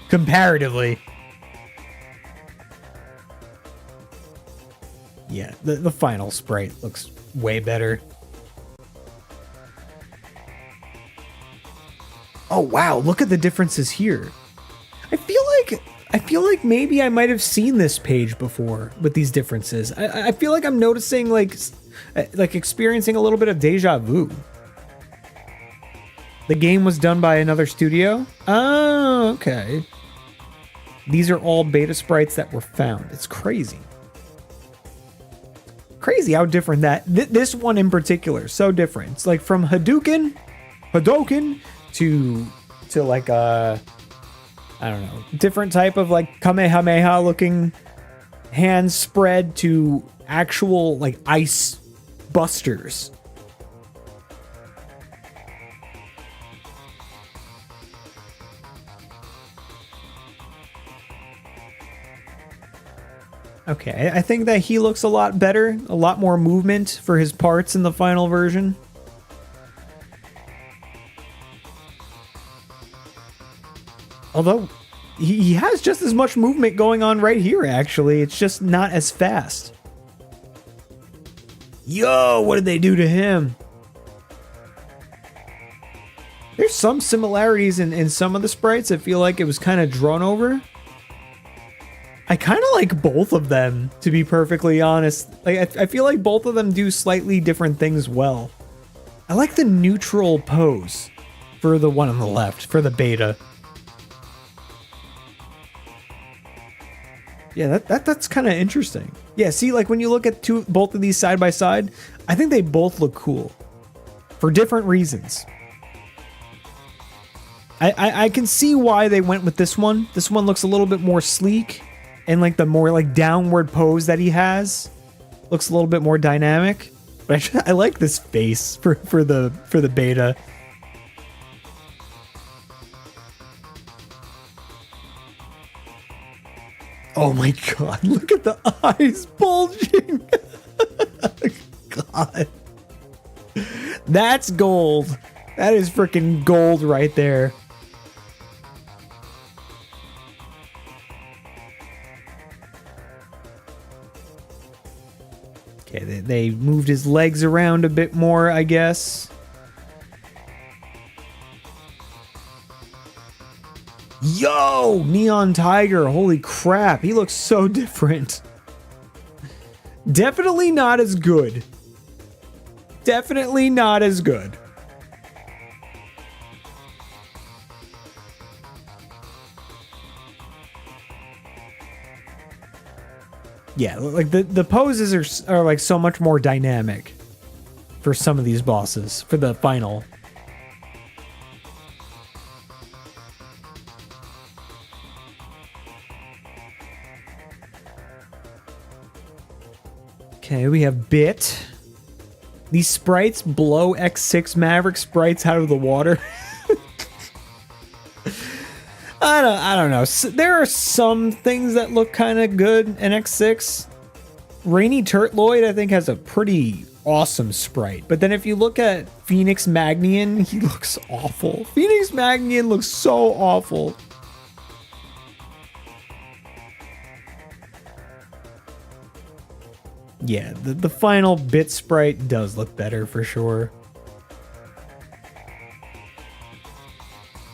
Comparatively. Yeah, the final sprite looks way better. Oh wow, look at the differences here. I feel like maybe I might have seen this page before with these differences. I feel like I'm noticing like experiencing a little bit of deja vu. The game was done by another studio? Oh, okay. These are all beta sprites that were found. It's crazy. Crazy how different that... this one in particular, so different. It's like from Hadouken to like I don't know, different type of like Kamehameha looking hand spread to actual like ice busters. Okay, I think that he looks a lot better, a lot more movement for his parts in the final version. Although, he has just as much movement going on right here, actually. It's just not as fast. Yo, what did they do to him? There's some similarities in some of the sprites. I feel like it was kind of drawn over. I kind of like both of them, to be perfectly honest. Like, I feel like both of them do slightly different things well. I like the neutral pose for the one on the left, for the beta. Yeah, that's kind of interesting. Yeah, see, like when you look at both of these side by side, I think they both look cool for different reasons. I can see why they went with this one. This one looks a little bit more sleek, and like the more like downward pose that he has looks a little bit more dynamic. But I like this face for the beta. Oh my god, look at the eyes bulging. God. That's gold. That is freaking gold right there. Okay, they moved his legs around a bit more, I guess. Yo, Neon Tiger, holy crap, he looks so different. Definitely not as good. Definitely not as good. Yeah, like the poses are like so much more dynamic for some of these bosses, for the final. Okay, we have Bit. These sprites blow X6 Maverick sprites out of the water. I don't know. There are some things that look kind of good in X6. Rainy Turtloid, I think, has a pretty awesome sprite. But then if you look at Phoenix Magnian, he looks awful. Phoenix Magnian looks so awful. Yeah, the final bit sprite does look better for sure.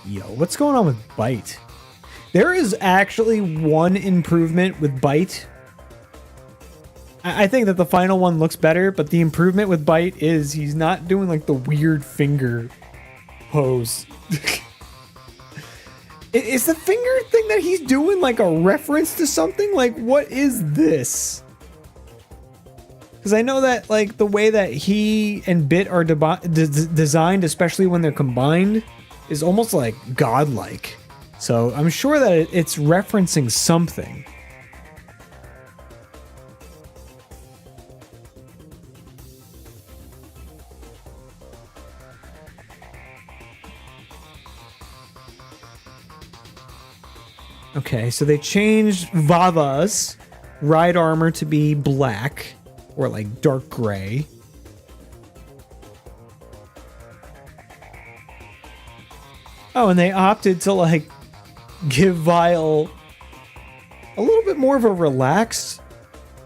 Yo, what's going on with Bite? There is actually one improvement with Bite. I think that the final one looks better, but the improvement with Bite is he's not doing like the weird finger pose. Is the finger thing that he's doing like a reference to something? Like, what is this? Because I know that like the way that he and Bit are designed, especially when they're combined, is almost like godlike. So I'm sure that it's referencing something. Okay, so they changed Vava's ride armor to be black or like dark gray. Oh, and they opted to like give Vile a little bit more of a relaxed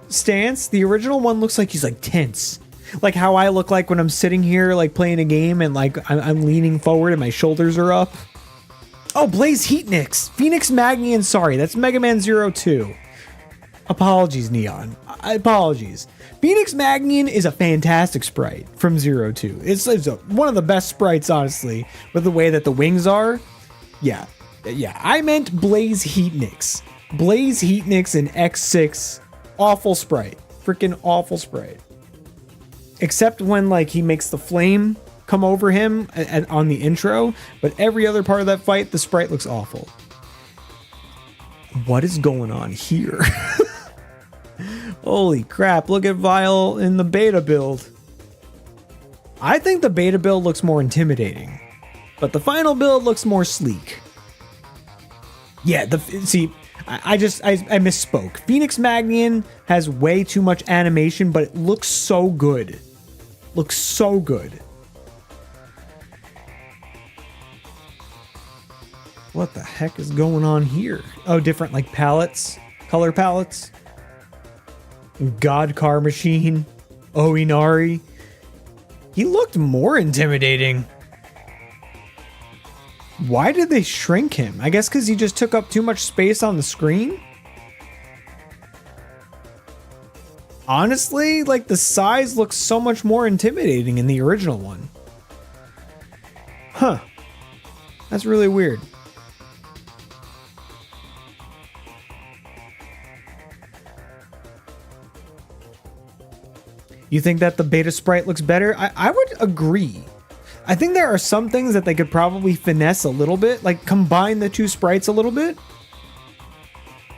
stance. The original one looks like he's like tense. Like how I look like when I'm sitting here like playing a game and like I'm leaning forward and my shoulders are up. Oh, Blaze Heatnix. Phoenix Magnian, sorry. That's Mega Man 02. Apologies, Neon. Apologies. Phoenix Magnian is a fantastic sprite from 02. It's one of the best sprites, honestly, with the way that the wings are. Yeah. I meant Blaze Heatnix. Blaze Heatnix in X6. Awful sprite. Freaking awful sprite. Except when, like, he makes the flame come over him on the intro, but every other part of that fight, the sprite looks awful. What is going on here? Holy crap, look at Vile in the beta build. I think the beta build looks more intimidating, but the final build looks more sleek. Yeah, I misspoke. Phoenix Magnian has way too much animation, but it looks so good. Looks so good. What the heck is going on here? Oh, different like palettes, color palettes. God Car Machine, Oinari. He looked more intimidating. Why did they shrink him? I guess because he just took up too much space on the screen? Honestly, like the size looks so much more intimidating in the original one. Huh. That's really weird. You think that the beta sprite looks better? I would agree. I think there are some things that they could probably finesse a little bit, like combine the two sprites a little bit.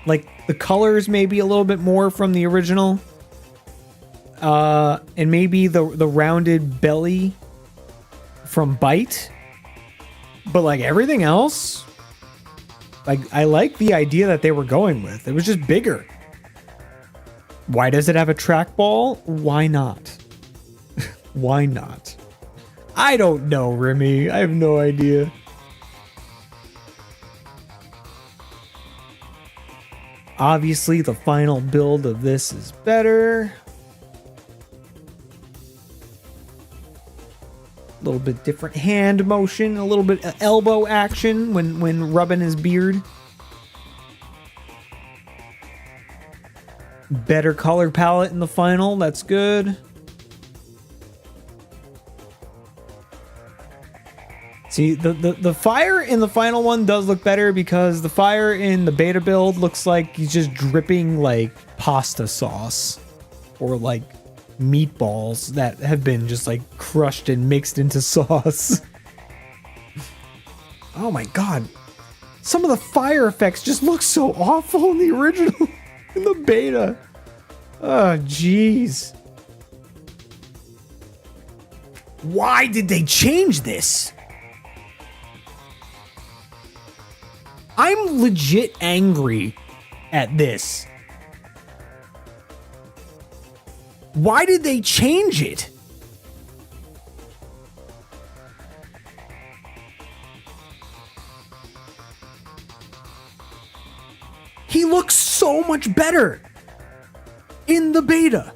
Like the colors maybe a little bit more from the original. And maybe the rounded belly from Bite. But like everything else, like I like the idea that they were going with. It was just bigger. Why does it have a trackball? Why not? Why not? I don't know, Remy. I have no idea. Obviously, the final build of this is better. A little bit different hand motion, a little bit elbow action when rubbing his beard. Better color palette in the final, that's good. See, the fire in the final one does look better because the fire in the beta build looks like he's just dripping like pasta sauce or like meatballs that have been just like crushed and mixed into sauce. Oh my god. Some of the fire effects just look so awful in the original, in the beta. Oh, jeez. Why did they change this? I'm legit angry at this. Why did they change it? He looks so much better in the beta.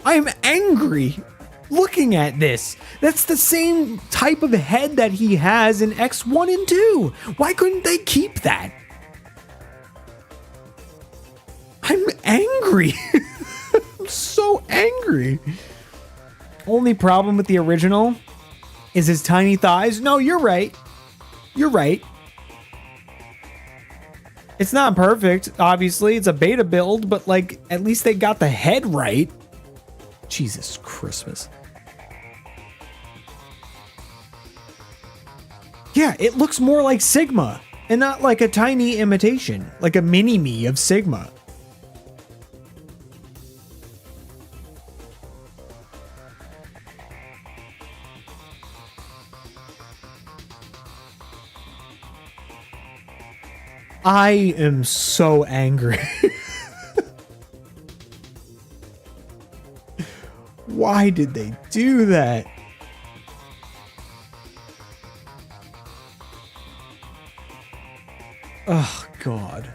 I'm angry looking at this. That's the same type of head that he has in X1 and 2. Why couldn't they keep that? I'm angry. I'm so angry. Only problem with the original is his tiny thighs. No, you're right. You're right. It's not perfect, obviously. It's a beta build, but like at least they got the head right. Jesus Christmas. Yeah, it looks more like Sigma and not like a tiny imitation, like a mini-me of Sigma. I am so angry. Why did they do that? Oh, God.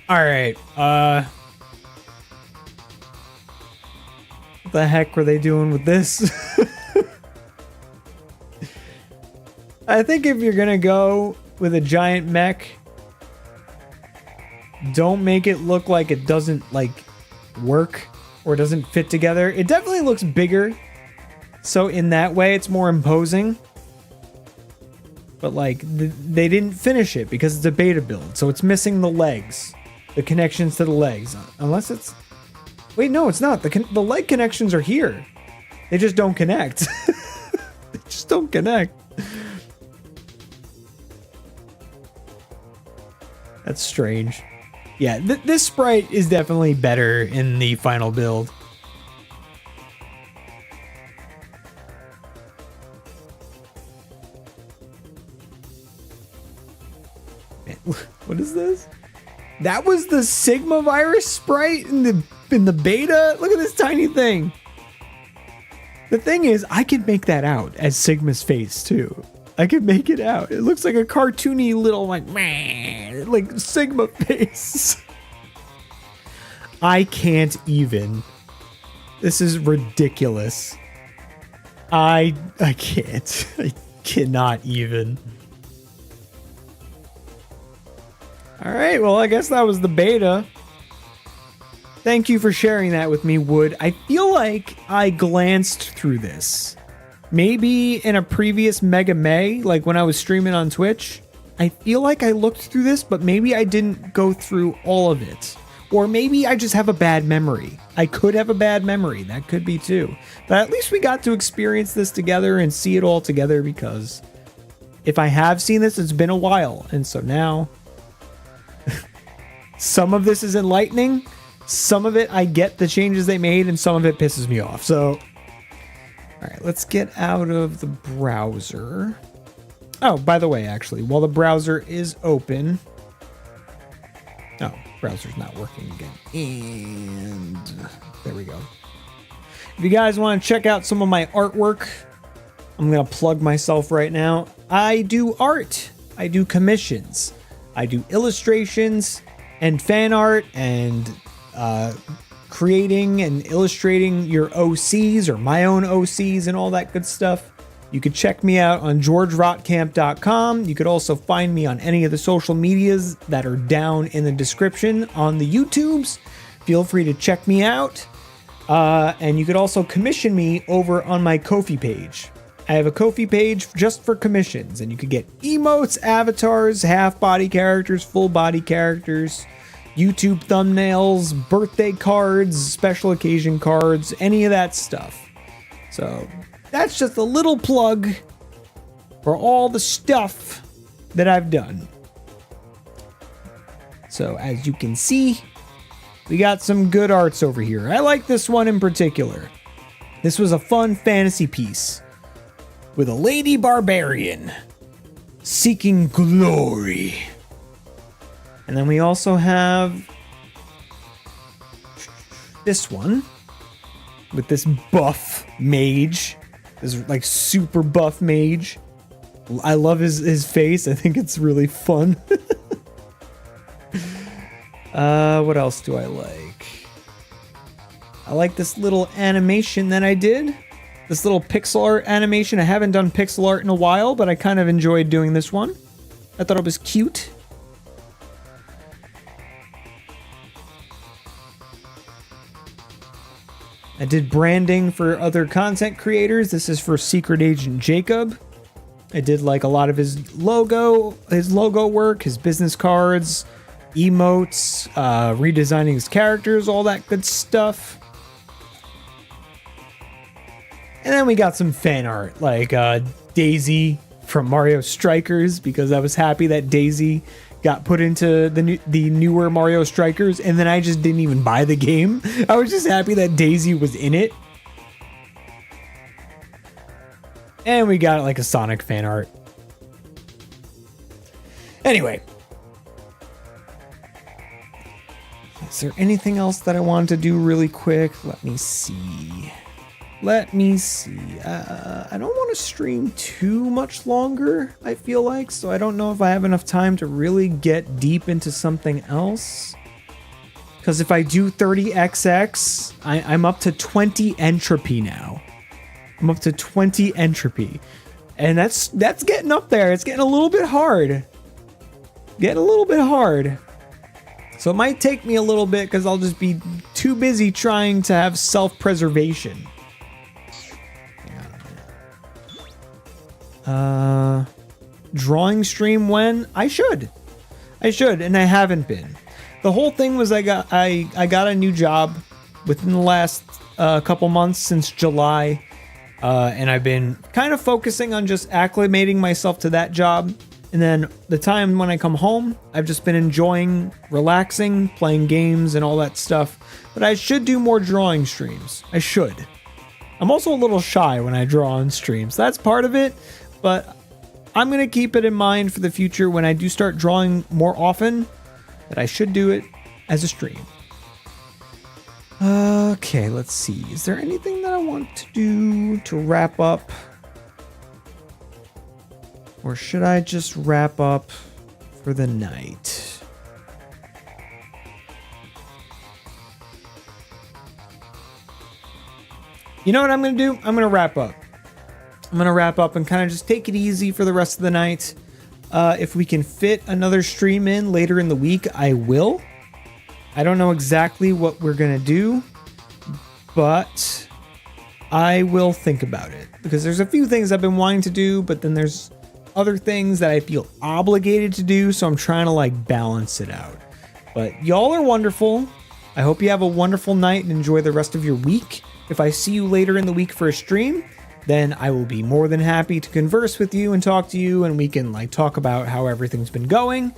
All right. What the heck were they doing with this? I think if you're gonna go with a giant mech, don't make it look like it doesn't like work or doesn't fit together. It definitely looks bigger, so in that way it's more imposing. But like they didn't finish it because it's a beta build, so it's missing the legs, the connections to the legs. Unless it's, wait, no, it's not. The leg connections are here. They just don't connect. They just don't connect. That's strange. Yeah, this sprite is definitely better in the final build. Man, what is this? That was the Sigma virus sprite in the beta? Look at this tiny thing. The thing is, I can make that out as Sigma's face too. I can make it out. It looks like a cartoony little like Sigma face. I can't even. This is ridiculous. I can't. I cannot even. All right, well, I guess that was the beta. Thank you for sharing that with me, Wood. I feel like I glanced through this. Maybe in a previous Mega May, like when I was streaming on Twitch, I feel like I looked through this, but maybe I didn't go through all of it. Or maybe I just have a bad memory. I could have a bad memory. That could be too. But at least we got to experience this together and see it all together, because if I have seen this, it's been a while. And so now some of this is enlightening. Some of it, I get the changes they made, and some of it pisses me off. So, all right, let's get out of the browser. Oh, by the way, actually, while the browser is open... Oh, browser's not working again. And there we go. If you guys want to check out some of my artwork, I'm going to plug myself right now. I do art. I do commissions. I do illustrations and fan art and creating and illustrating your OCs or my own OCs and all that good stuff. You could check me out on georgerotcamp.com. You could also find me on any of the social medias that are down in the description on the YouTubes. Feel free to check me out. And you could also commission me over on my Ko-fi page. I have a Ko-fi page just for commissions, and you could get emotes, avatars, half-body characters, full-body characters, YouTube thumbnails, birthday cards, special occasion cards, any of that stuff. So that's just a little plug for all the stuff that I've done. So as you can see, we got some good arts over here. I like this one in particular. This was a fun fantasy piece with a lady barbarian seeking glory. And then we also have this one with this buff mage, this like super buff mage. I love his face. I think it's really fun. What else do I like? I like this little animation that I did. This little pixel art animation. I haven't done pixel art in a while, but I kind of enjoyed doing this one. I thought it was cute. I did branding for other content creators. This is for Secret Agent Jacob. I did like a lot of his logo work, his business cards, emotes, redesigning his characters, all that good stuff. And then we got some fan art, like Daisy from Mario Strikers, because I was happy that Daisy got put into the newer Mario Strikers, and then I just didn't even buy the game. I was just happy that Daisy was in it. And we got like a Sonic fan art. Anyway. Is there anything else that I wanted to do really quick? Let me see. I don't want to stream too much longer, I feel like, so I don't know if I have enough time to really get deep into something else. Because if I do 30xx, I'm up to 20 entropy now. I'm up to 20 entropy. And that's getting up there. It's getting a little bit hard. So it might take me a little bit because I'll just be too busy trying to have self-preservation. Drawing stream when? I should, and I haven't been. The whole thing was I got a new job within the last couple months since July. And I've been kind of focusing on just acclimating myself to that job. And then the time when I come home, I've just been enjoying relaxing, playing games and all that stuff. But I should do more drawing streams. I should. I'm also a little shy when I draw on streams. That's part of it. But I'm going to keep it in mind for the future when I do start drawing more often, that I should do it as a stream. Okay, let's see. Is there anything that I want to do to wrap up? Or should I just wrap up for the night? You know what I'm going to do? I'm going to wrap up. I'm going to wrap up and kind of just take it easy for the rest of the night. If we can fit another stream in later in the week, I will. I don't know exactly what we're going to do, but I will think about it. Because there's a few things I've been wanting to do, but then there's other things that I feel obligated to do, so I'm trying to like balance it out. But y'all are wonderful. I hope you have a wonderful night and enjoy the rest of your week. If I see you later in the week for a stream, then I will be more than happy to converse with you and talk to you, and we can like talk about how everything's been going.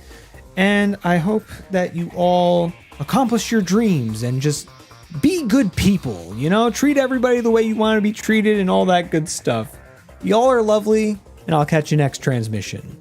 And I hope that you all accomplish your dreams and just be good people, you know, treat everybody the way you want to be treated and all that good stuff. Y'all are lovely, and I'll catch you next transmission.